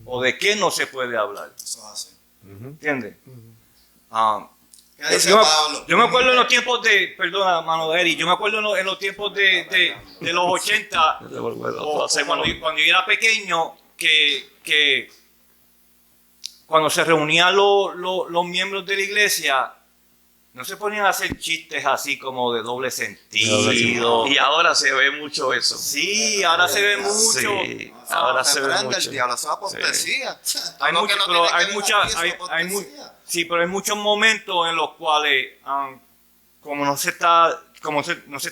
o de qué no se puede hablar. Eso es así. ¿Entiendes? ¿Qué dice Yo Pablo? me acuerdo en los tiempos perdona, mano Eri, yo me acuerdo en los tiempos de los 80, o cuando yo era pequeño, que cuando se reunían los miembros de la iglesia, no se ponían a hacer chistes así como de doble sentido. Y ahora se ve mucho eso. Sí, ahora se ve mucho. Sí, ahora se ve prende mucho. el diablo, eso es apostasía. Hay Algo que mucho, no pero tiene que hay ver muchas, aquí, eso es apostasía. sí, pero hay muchos momentos en los cuales, como no se está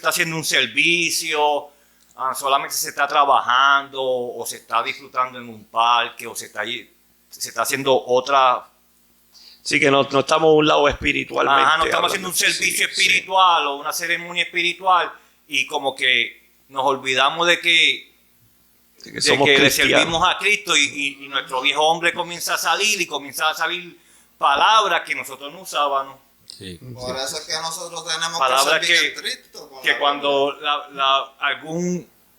haciendo un servicio, solamente se está trabajando o se está disfrutando en un parque o se está haciendo otra. Sí, que no estamos a un lado espiritualmente. No estamos haciendo un servicio espiritual o una ceremonia espiritual y como que nos olvidamos de que somos le cristianos. servimos a Cristo y nuestro viejo hombre comienza a salir palabras que nosotros no usábamos. Sí. Por eso es que nosotros tenemos Palabras que servir a Cristo. con que la cuando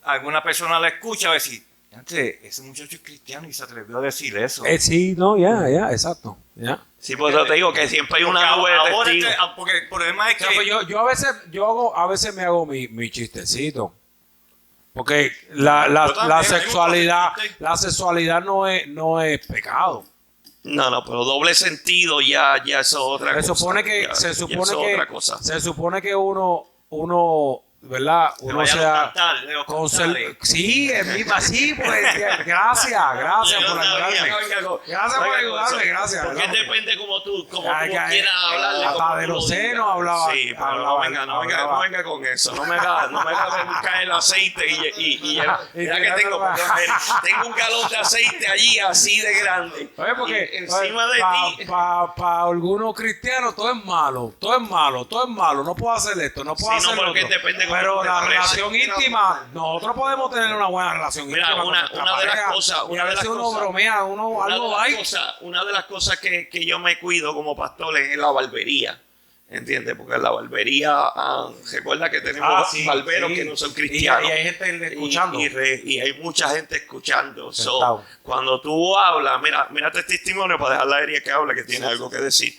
alguna persona la escucha va a decir, ese muchacho es cristiano y se atrevió a decir eso. Sí, no, ya, exacto. Ya. Sí, por eso te digo que siempre hay una nube de Ahora testigos. porque el problema es O sea, pues que yo a veces me hago mi chistecito. Porque la Yo también, la sexualidad no es pecado. No, pero doble sentido ya eso es otra cosa. Se eso supone es que otra cosa. se supone que uno ¿verdad? Uno vayan sea a cantar, Leo, cantar. sí, es misma, sí, pues gracias por ayudarme. Gracias por ayudarme, gracias. Porque ¿verdad? depende como tú Ay, quieras hablarle. hasta como de tú los lo senos digas. hablaba. Sí, pero no venga con eso. No me haga buscar el aceite y mira que tengo un galón de aceite allí así de grande. Oye, porque Y encima de ti. para algunos cristianos todo es malo, no puedo hacer esto, no puedo Sí, no, hacer lo porque otro. depende cómo Pero te la expreses. relación íntima, nosotros podemos tener una buena relación Mira, íntima con nuestra una de las pareja, cosas- y una a de las veces uno cosas- bromea, Una de las cosas que yo me cuido como pastor es la barbería. ¿Entiendes? Porque en la barbería, recuerda que tenemos barberos que no son cristianos. Y hay gente escuchando. Y hay mucha gente escuchando. Sentado. Cuando tú hablas, mira este testimonio para dejar la aérea que hable, que tiene algo que decir.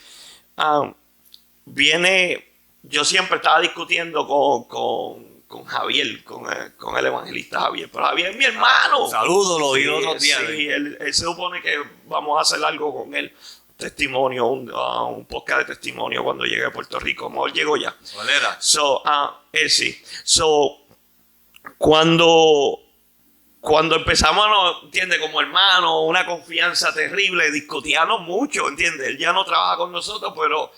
Yo siempre estaba discutiendo Javier, con el evangelista Javier. Pero Javier es mi hermano. Saludos, lo vi Sí, los otros días. sí, él se supone que vamos a hacer algo con él. Testimonio, un podcast de testimonio cuando llegue a Puerto Rico. Mejor llegó ya. ¿Cuál era? Él sí. Cuando empezamos, ¿entiendes? Como hermanos, una confianza terrible, discutíamos mucho, ¿entiendes? Él ya no trabaja con nosotros, pero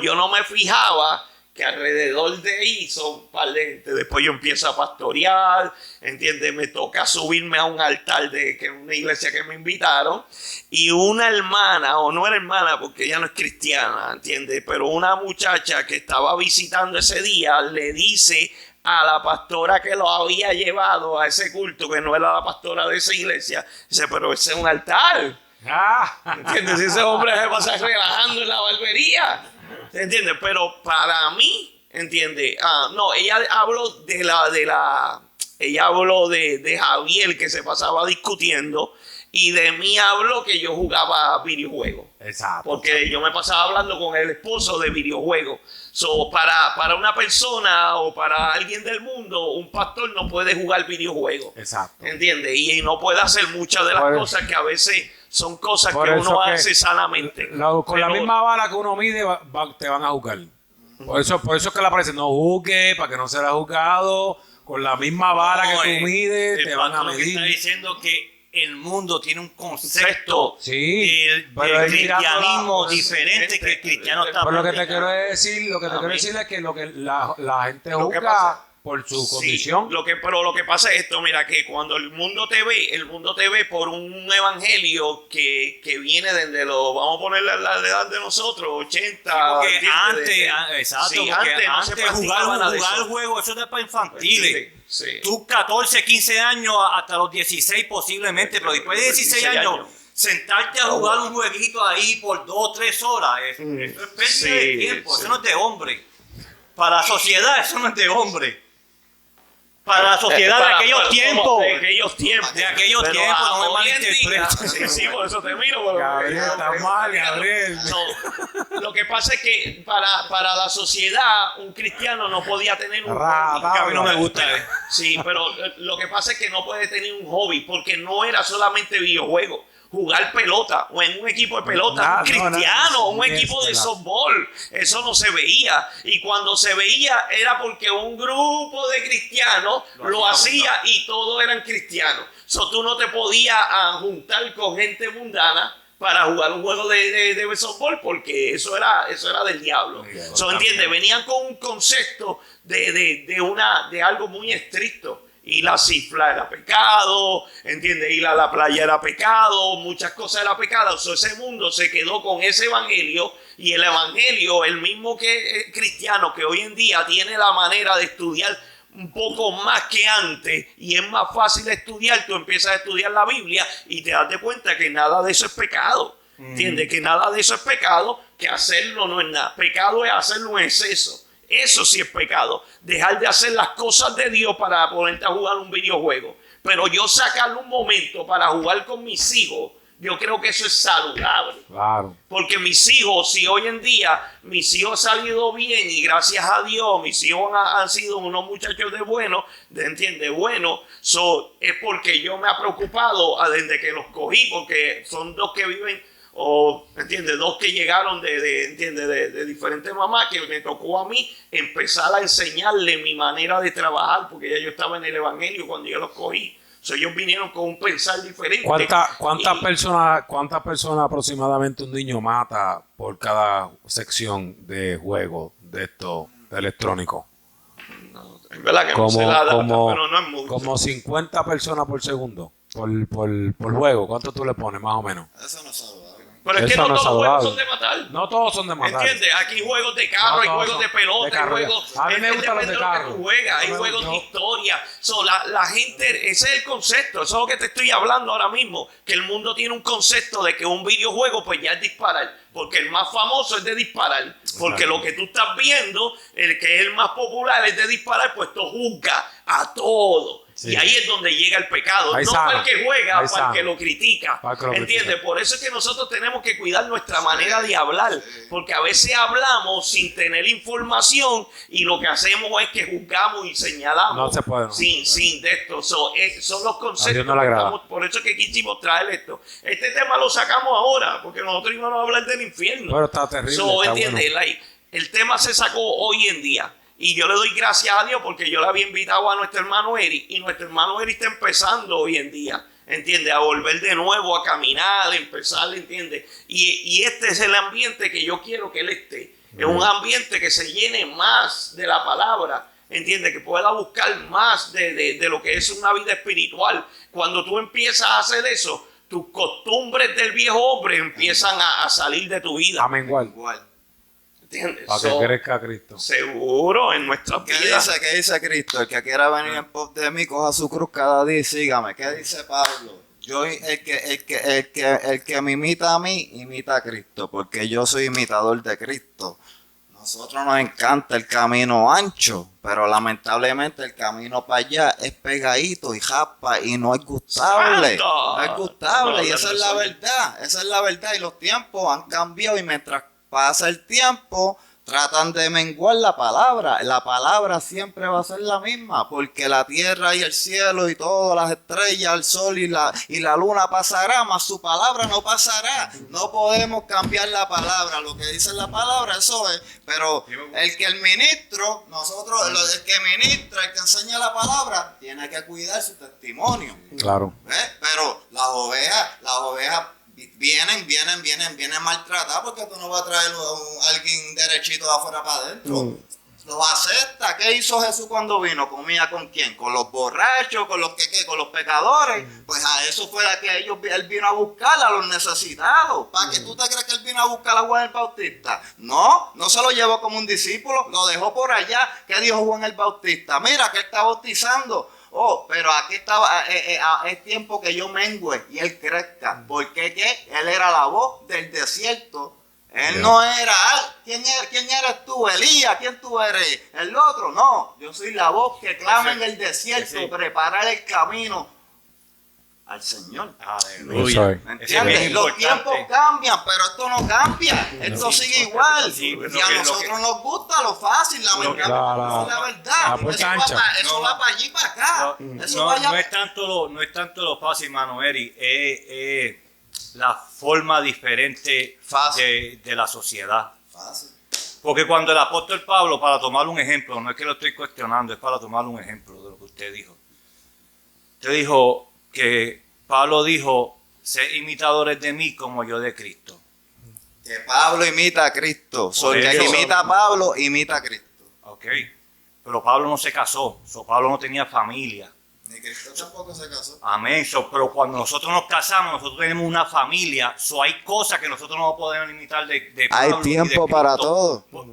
yo no me fijaba que alrededor de ahí son un par de gente. Después yo empiezo a pastorear, ¿entiendes? Me toca subirme a un altar de una iglesia que me invitaron, y una hermana, o no era hermana porque ella no es cristiana, ¿entiendes? Pero una muchacha que estaba visitando ese día le dice a la pastora que lo había llevado a ese culto, que no era la pastora de esa iglesia, dice, pero ese es un altar. ¿Entiendes? Ese hombre se pasa relajando en la barbería. ¿Entiendes? Pero para mí, ¿entiendes? No, ella habló ella habló de Javier, que se pasaba discutiendo, y de mí habló que yo jugaba videojuegos. Exacto. Porque yo me pasaba hablando con el esposo de videojuegos. Para una persona o para alguien del mundo, un pastor no puede jugar videojuegos. Exacto. ¿Entiendes? Y no puede hacer muchas de las cosas que a veces son cosas que uno hace sanamente. Con la misma vara que uno mide, te van a juzgar. Por eso es que le aparece, no juzgue, para que no será juzgado. Con la misma vara que tú mides, te van a Lo que está medir. diciendo que el mundo tiene un concepto Sí, del pero es cristianismo mirándola- diferente que el cristiano está Pero lo que te practicando. quiero decir, es que la gente Lo que juzga pasa- por su Sí, condición. pero lo que pasa es esto, mira, que cuando el mundo te ve por un evangelio que viene desde vamos a ponerle la edad de nosotros, 80. Porque ¿entiendes? exacto, Sí, porque no se antes practicaba nada de jugar eso. el juego, eso no es para infantiles. Sí. Tú 14, 15 años, hasta los 16 posiblemente, pero después de 16 años, sentarte a jugar un jueguito ahí por 2 o 3 horas, eso es pérdida Sí, de tiempo, sí. eso no es de hombre. Para la sociedad, eso no es de hombre. Para la sociedad de aquellos tiempos. De aquellos tiempos. De aquellos Pero tiempos, no me hoy en día- malinterpretes. Sí, por eso te miro. pero- Gabriel, está mal, Gabriel. No, lo que pasa es que para la sociedad, un cristiano no podía tener un Rata, Que a mí no me gusta. Sí, pero lo que pasa es que no puede tener un hobby, porque no era solamente videojuego. Jugar pelota o en un equipo de pelota, un cristiano, un equipo de softball, eso no se veía. Y cuando se veía era porque un grupo de cristianos lo hacía y todos eran cristianos. Tú no te podías juntar con gente mundana para jugar un juego de softball, porque eso era del diablo. ¿Entiendes? Venían con un concepto de algo muy estricto. Ir a Cifla era pecado, ¿entiendes? Ir a la playa era pecado, muchas cosas era pecado. Ese mundo se quedó con ese evangelio, y el evangelio, el mismo que cristiano, que hoy en día tiene la manera de estudiar un poco más que antes, y es más fácil estudiar. Tú empiezas a estudiar la Biblia y te das de cuenta que nada de eso es pecado. ¿Entiendes? Que nada de eso es pecado, que hacerlo no es nada. Pecado es hacerlo en exceso. Eso sí es pecado. Dejar de hacer las cosas de Dios para ponerte a jugar un videojuego. Pero yo sacarle un momento para jugar con mis hijos, yo creo que eso es saludable. Claro. Porque mis hijos, si hoy en día mis hijos han salido bien, y gracias a Dios mis hijos han sido unos muchachos de bueno, ¿entiendes? Bueno, es porque yo me he preocupado desde que los cogí, porque son dos que viven, ¿entiendes? Dos que llegaron de diferentes mamás, que me tocó a mí empezar a enseñarle mi manera de trabajar, porque ya yo estaba en el evangelio cuando yo los cogí. Ellos vinieron con un pensar diferente. ¿Cuántas personas aproximadamente un niño mata por cada sección de juego de esto electrónico? No, es verdad que no sé la data, pero no es mucho. Como 50 personas por segundo por juego. ¿Cuánto tú le pones más o menos? Eso no es saludable. Pero es que Eso no no es todos los juegos saludable. son de matar. No todos son de matar. ¿Entiendes? Aquí hay juegos de carro, No hay todos juegos son de pelota, de hay carrera. juegos. A mí me gustan los depende de lo que carro. tú juegas, hay juegos de historia. La gente, ese es el concepto, eso es lo que te estoy hablando ahora mismo. Que el mundo tiene un concepto de que un videojuego, pues ya es disparar. Porque el más famoso es de disparar. Porque lo que tú estás viendo, el que es el más popular es de disparar, pues tú juzgas a todo. Sí. Y ahí es donde llega el pecado. Ahí No sana. para el que juega, Ahí para el que sana. lo critica. Para el que lo ¿Entiendes? critica. Por eso es que nosotros tenemos que cuidar nuestra manera de hablar. Porque a veces hablamos sin tener información y lo que hacemos es que juzgamos y señalamos. No se puede, no sin, se puede. sin de esto. Son los A conceptos. Dios no le que agrada. estamos- por eso es que quisimos traer esto. Este tema lo sacamos ahora, porque nosotros íbamos a hablar del infierno. Pero está terrible. So, está ¿entiendes? bueno. Like, el tema se sacó hoy en día. Y yo le doy gracias a Dios porque yo le había invitado a nuestro hermano Eri. Y nuestro hermano Eri está empezando hoy en día. ¿Entiendes? A volver de nuevo a caminar, a empezar, ¿entiendes? Y este es el ambiente que yo quiero que él esté. Es un ambiente que se llene más de la palabra. ¿Entiendes? Que pueda buscar más de lo que es una vida espiritual. Cuando tú empiezas a hacer eso, tus costumbres del viejo hombre empiezan a salir de tu vida. Amén, igual. Igual. ¿Entiendes? Para que So, crezca Cristo. seguro en nuestras ¿Qué vidas. dice Cristo? El que quiera venir en pos de mí, coja su cruz cada día y sígame. ¿Qué dice Pablo? El que me imita a mí, imita a Cristo, porque yo soy imitador de Cristo. Nosotros nos encanta el camino ancho, pero lamentablemente el camino para allá es pegadito y japa y no es gustable. ¡Santo! No es gustable y No, esa no, es no, la no. verdad. Esa es la verdad y los tiempos han cambiado y mientras pasa el tiempo tratan de menguar la palabra. La palabra siempre va a ser la misma, porque la tierra y el cielo y todas las estrellas, el sol y la luna pasará, mas su palabra no pasará. No podemos cambiar la palabra. Lo que dice la palabra, eso es. Pero el ministro, el que ministra, el que enseña la palabra, tiene que cuidar su testimonio. Claro. ¿Ves? Pero las ovejas vienen maltratadas porque tú no vas a traer a alguien derechito de afuera para adentro. Lo acepta. ¿Qué hizo Jesús cuando vino? ¿Comía con quién? ¿Con los borrachos? ¿Con los con los pecadores? Pues a eso fue a que él vino a buscar, a los necesitados. ¿Para qué tú te crees que él vino a buscar a Juan el Bautista? No se lo llevó como un discípulo, lo dejó por allá. ¿Qué dijo Juan el Bautista? Mira que él está bautizando. Oh, pero aquí estaba, es tiempo que yo mengue y él crezca. Porque ¿qué? Él era la voz del desierto. Él no era, ¿quién eres tú? Elías, ¿quién tú eres? El otro, no. Yo soy la voz que clama en el desierto, preparar el camino al Señor. Eso es. ¿Me Eso es entiendes? bien Los importante. tiempos cambian, pero esto no cambia. Esto sigue igual. Sí, Y a nosotros nos gusta lo fácil, lamentablemente. la- Esa es la verdad. la puerta ancha. Eso va para allí, para acá. Eso No, va allá. no es tanto lo fácil, mano Eri, es la forma diferente Fácil. de la sociedad. Fácil. Porque cuando el apóstol Pablo, para tomar un ejemplo, no es que lo estoy cuestionando, es para tomar un ejemplo de lo que usted dijo. Usted dijo que Pablo dijo, sed imitadores de mí como yo de Cristo. Que Pablo imita a Cristo. Por El que eso. imita a Pablo, imita a Cristo. Ok, pero Pablo no se casó, Pablo no tenía familia. Ni Cristo tampoco se casó. Amén. Pero cuando nosotros nos casamos, nosotros tenemos una familia. Hay cosas que nosotros no podemos imitar de Hay Pablo y de tiempo para Cristo. todo.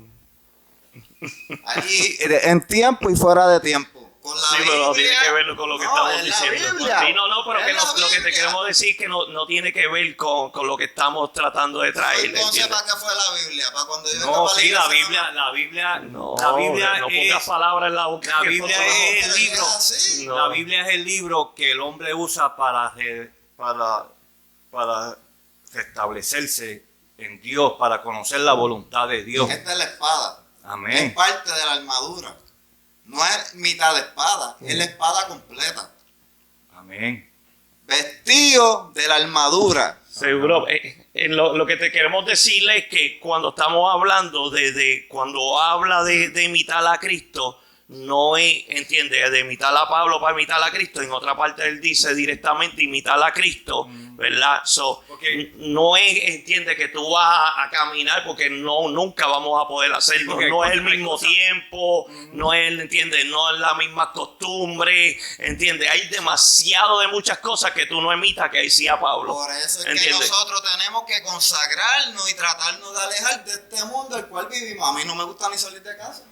En tiempo y fuera de tiempo. Con la Sí, pero no tiene que ver con lo que No, estamos es la diciendo. Biblia. Sí, no, pero Es que la lo que te Biblia. queremos decir es que no tiene que ver con lo que estamos tratando de traer. Entonces, ¿entiendes? ¿para qué fue la Biblia? ¿Para cuando yo No, venga para sí, la iglesia? Biblia, No, la Biblia no es, pongas palabras en la boca. la que Biblia nosotros no- es el libro. así. No. La Biblia es el libro que el hombre usa para restablecerse en Dios, para conocer la voluntad de Dios. Esta es la espada. Es Amén. parte de la armadura. No es mitad de espada, es la espada completa. Amén. Vestido de la armadura. Seguro. Lo que te queremos decirle es que cuando estamos hablando cuando habla de imitar a Cristo, no es, entiende, de imitar a Pablo para imitar a Cristo. En otra parte él dice directamente imitar a Cristo, ¿verdad? Porque- no es, entiende, que tú vas a caminar porque nunca vamos a poder hacerlo. Porque No es el hay mismo cosas- tiempo, no es, entiende, no es la misma costumbre, entiende. Hay demasiado de muchas cosas que tú no imitas que decía Pablo. Por eso es que ¿Entiendes? nosotros tenemos que consagrarnos y tratarnos de alejar de este mundo el cual vivimos. A mí no me gusta ni salir de casa.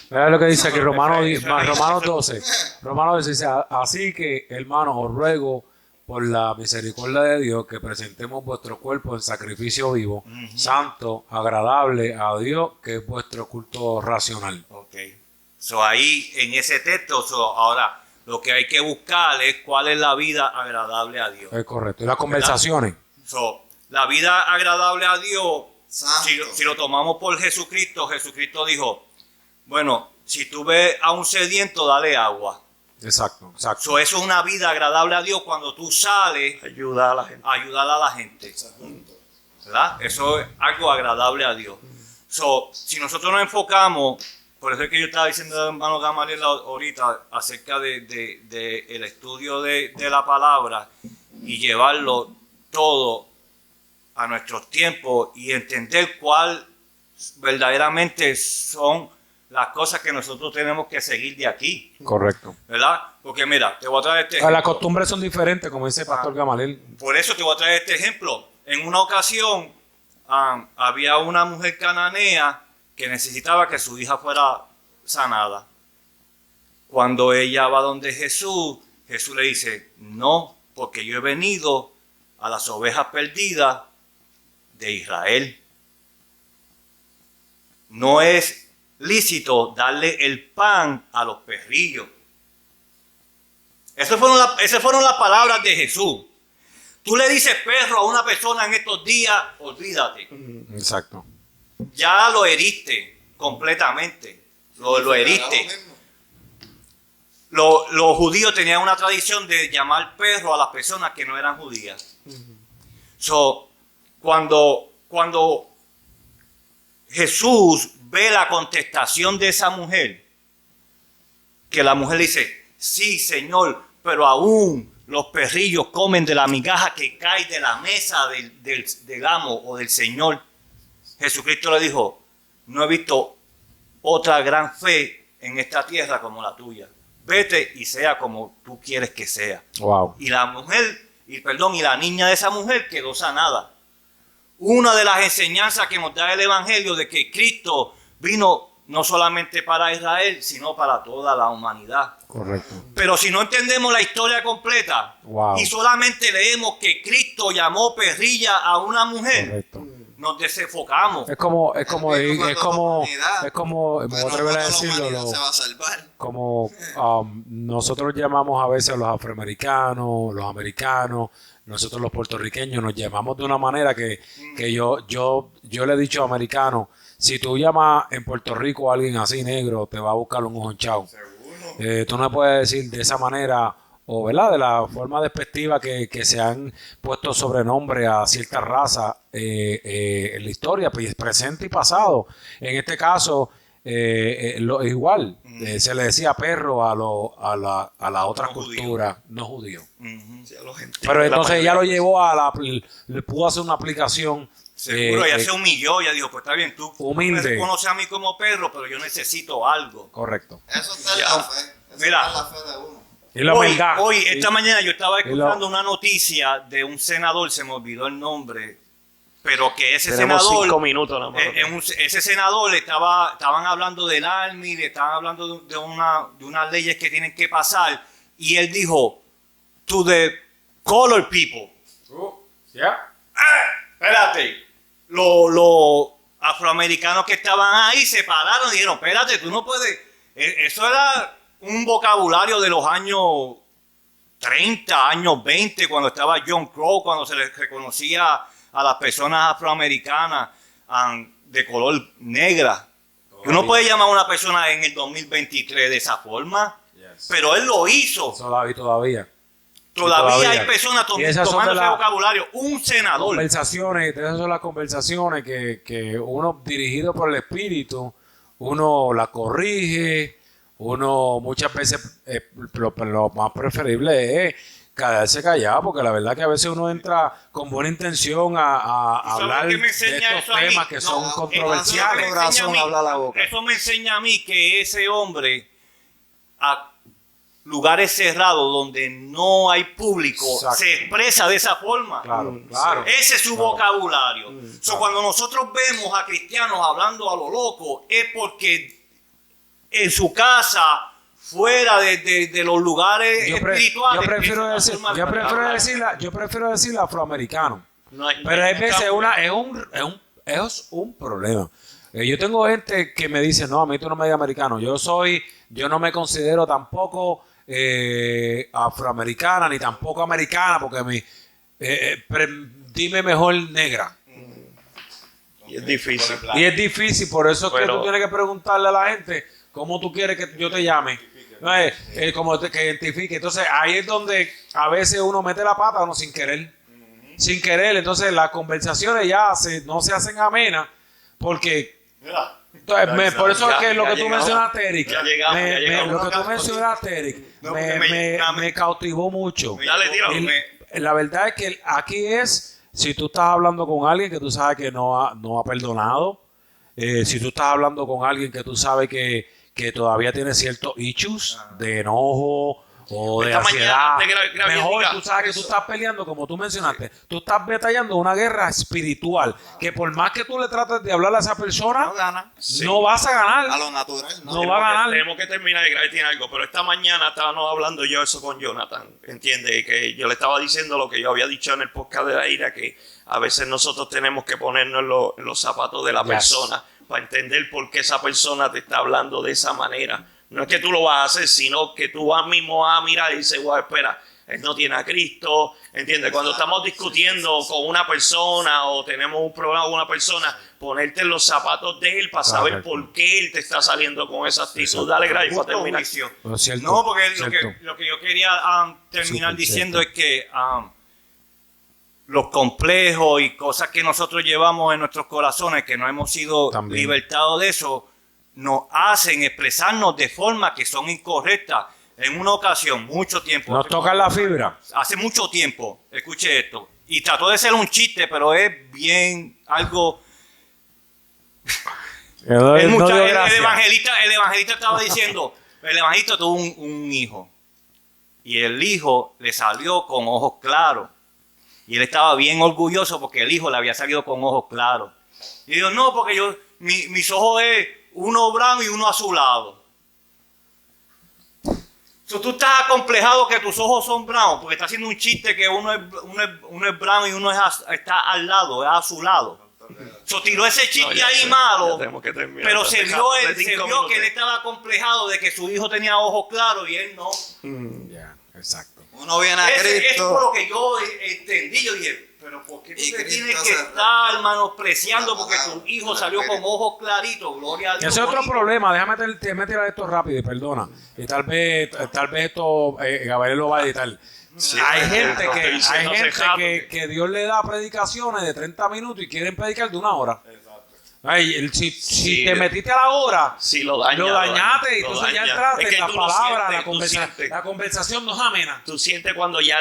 Mira lo que dice aquí Eso Romanos es- Romanos 12. Romanos 12 dice, así que, hermanos, os ruego por la misericordia de Dios que presentemos vuestro cuerpo en sacrificio vivo, santo, agradable a Dios, que es vuestro culto racional. Ok. So ahí en ese texto, ahora Lo que hay que buscar es cuál es la vida agradable a Dios. Es correcto. Y las conversaciones. So, la vida agradable a Dios, Santo. si lo tomamos por Jesucristo, Jesucristo dijo, bueno, si tú ves a un sediento, dale agua. Exacto, exacto. So, eso es una vida agradable a Dios cuando tú sales Ayuda a la gente. a ayudar a la gente. ¿Verdad? Eso es algo agradable a Dios. So, si nosotros nos enfocamos, por eso es que yo estaba diciendo al hermano Gamaliel ahorita acerca de el estudio de la palabra y llevarlo todo a nuestros tiempos y entender cuál verdaderamente son las cosas que nosotros tenemos que seguir de aquí, Correcto. ¿verdad? Porque mira, te voy a traer este Las ejemplo. costumbres son diferentes, como dice Pastor Gamaliel. Por eso te voy a traer este ejemplo. En una ocasión había una mujer cananea que necesitaba que su hija fuera sanada. Cuando ella va donde Jesús, Jesús le dice, no, porque yo he venido a las ovejas perdidas de Israel. No es lícito darle el pan a los perrillos. Esas fueron las palabras de Jesús. Tú le dices perro a una persona en estos días, olvídate. Exacto. Ya lo heriste completamente. Lo heriste. Los judíos tenían una tradición de llamar perro a las personas que no eran judías. So, cuando Jesús ve la contestación de esa mujer, que la mujer dice, sí, Señor, pero aún los perrillos comen de la migaja que cae de la mesa del amo o del Señor. Jesucristo le dijo, no he visto otra gran fe en esta tierra como la tuya. Vete y sea como tú quieres que sea. Wow. Y la mujer, y la niña de esa mujer quedó sanada. Una de las enseñanzas que nos da el Evangelio de que Cristo vino no solamente para Israel, sino para toda la humanidad. Correcto. Pero si no entendemos la historia completa Wow. y solamente leemos que Cristo llamó perrilla a una mujer, Correcto. nos desenfocamos. Es como, me Bueno, voy a atrever a decirlo, se va a salvar. como nosotros llamamos a veces a los afroamericanos, los americanos, nosotros los puertorriqueños nos llamamos de una manera que yo le he dicho a americanos, si tú llamas en Puerto Rico a alguien así negro, te va a buscar un ojo hinchado. Tú no puedes decir de esa manera, o ¿verdad? De la forma despectiva que se han puesto sobrenombre a cierta raza en la historia, pues, presente y pasado. En este caso, igual, se le decía perro a la otra No cultura, no judío. Ujú. Sí, a los gentiles. Pero entonces La ella lo llevó le pudo hacer una aplicación. Seguro, ella se humilló, ella dijo, pues está bien, tú Humilde. me reconoces a mí como perro, pero yo necesito algo. Correcto. Eso está en Ya. la fe. Eso Mira. está en la fe de uno. Y la Hoy, humildad. esta mañana yo estaba y lo- escuchando una noticia de un senador, se me olvidó el nombre, pero que ese Tenemos senador, 5 minutos nada más. ese senador estaban hablando del Army, le estaban hablando de unas leyes que tienen que pasar, y él dijo, to the colored people. ¿Ya? Espérate, los afroamericanos que estaban ahí se pararon y dijeron, espérate, tú no puedes. Eso era un vocabulario de los años 30, años 20, cuando estaba John Crow, cuando se les reconocía a las personas afroamericanas de color negra. Tú no puedes llamar a una persona en el 2023 de esa forma, pero él lo hizo. Eso la vi todavía. Todavía hay personas Y esas son tomando de ese la- vocabulario. Un senador. Conversaciones, esas son las conversaciones que uno, dirigido por el Espíritu, uno la corrige, uno muchas veces, lo más preferible es quedarse callado, porque la verdad que a veces uno entra con buena intención a ¿Sabes hablar qué de me enseña estos eso a mí? temas que No, son eso controversiales. me corazón habla la boca. Eso me enseña a mí que ese hombre a lugares cerrados donde no hay público Exacto. se expresa de esa forma. Claro, claro. Ese es su Claro. vocabulario. So, claro. cuando nosotros vemos a cristianos hablando a lo loco, es porque en su casa, fuera de los lugares espirituales, yo prefiero esa decir, forma de yo prefiero decir afroamericano. No hay- Pero hay veces es un problema. Yo tengo gente que me dice, no, a mí tú no me digas americano. Yo no me considero tampoco afroamericana, ni tampoco americana, porque dime mejor negra. Y es difícil. Y es difícil, por eso es que Pero- tú tienes que preguntarle a la gente cómo tú quieres que yo te llame. No es, como que identifique. Entonces ahí es donde a veces uno mete la pata uno sin querer. Sin querer. Entonces las conversaciones ya no se hacen amenas porque... Entonces, por eso es que lo que tú mencionaste, Eric, Ya llegamos. lo que tú mencionaste, Eric, No, porque me cautivó mucho. Dale, tira. La verdad es que aquí es, si tú estás hablando con alguien que tú sabes que no ha perdonado, si tú estás hablando con alguien que tú sabes que todavía tiene ciertos issues de enojo o de Esta mañana ansiedad, te grabé mejor diga, tú sabes que tú estás peleando, como tú mencionaste, tú estás batallando una guerra espiritual, que por más que tú le trates de hablar a esa persona, No gana. no vas a ganar. A lo natural. No va a ganar. Tenemos que terminar de grabar, tiene algo, pero esta mañana estábamos hablando yo eso con Jonathan, ¿entiendes? Que yo le estaba diciendo lo que yo había dicho en el podcast de la ira, que a veces nosotros tenemos que ponernos en los zapatos de la Yes. persona para entender por qué esa persona te está hablando de esa manera. No es que tú lo vas a hacer, sino que tú vas mismo a mirar y dices, wow, espera, él no tiene a Cristo, ¿entiendes? Cuando estamos discutiendo con una persona o tenemos un problema con una persona, ponerte en los zapatos de él para saber Correcto. por qué él te está saliendo con esa actitud. Dale, Gray, para Justo terminar. juicio. Pero cierto, No, porque cierto. lo que yo quería terminar Súper diciendo cierto. es que los complejos y cosas que nosotros llevamos en nuestros corazones, que no hemos sido También. libertados de eso, nos hacen expresarnos de forma que son incorrectas. En una ocasión, mucho tiempo. Nos tocan la fibra. Hace mucho tiempo, escuche esto, y trató de ser un chiste, pero es bien algo... El evangelista estaba diciendo, el evangelista tuvo un hijo, y el hijo le salió con ojos claros, y él estaba bien orgulloso porque el hijo le había salido con ojos claros. Y dijo, no, porque mis ojos es uno blanco y uno azulado. So, tú estás acomplejado que tus ojos son blancos, porque está haciendo un chiste que uno es blanco y uno está al lado, es azulado. So, tiró ese chiste No, ya ahí sé, malo, ya tenemos que terminar. pero Ya se dejamos vio, de 5 que minutos. él estaba acomplejado de que su hijo tenía ojos claros y él no. Ya, exacto. Uno viene a Es por Cristo. lo que yo entendí. Yo dije, pero ¿por qué tú Y te Cristo tienes que se- estar menospreciando porque tu hijo salió con ojos claritos? Gloria a Dios. Ese es otro bonito. problema, déjame tirar esto rápido y perdona. Y tal vez esto Gabriel lo va a editar. Sí, hay estoy gente diciendo cejado. que Dios le da predicaciones de 30 minutos y quieren predicar de 1 hora. Ay, si Sí. te metiste a la hora, Sí, lo daña, lo dañaste y lo entonces ya daña. entraste Es que en las tú lo palabras, sientes, tú sientes. la conversación no es amena. Tú sientes cuando ya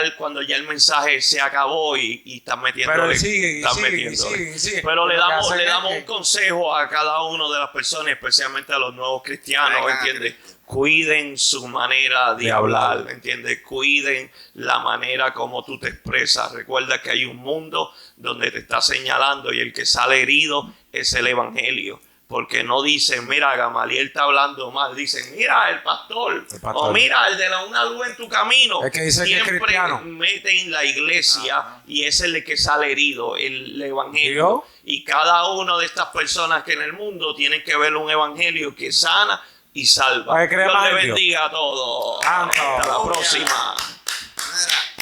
el mensaje se acabó y estás metiéndole. Pero sigue, y estás sigue, y metiéndole. sigue, y sigue. Pero le Lo que damos hacen es un que- consejo a cada una de las personas, especialmente a los nuevos cristianos, Venga, ¿entiendes? Cuiden su manera de hablar, ¿entiendes? Cuiden la manera como tú te expresas. Recuerda que hay un mundo donde te está señalando y el que sale herido es el evangelio. Porque no dicen, mira, Gamaliel está hablando mal. Dicen, mira, el pastor. pastor. O mira, el de una luz en tu camino. Es que dice que es Siempre cristiano. meten la iglesia y es el que sale herido, el evangelio. ¿Dios? Y cada una de estas personas que en el mundo tienen que ver un evangelio que sana y salva. Para que crea Dios más le en Dios. bendiga a todos. Santo. Hasta la próxima.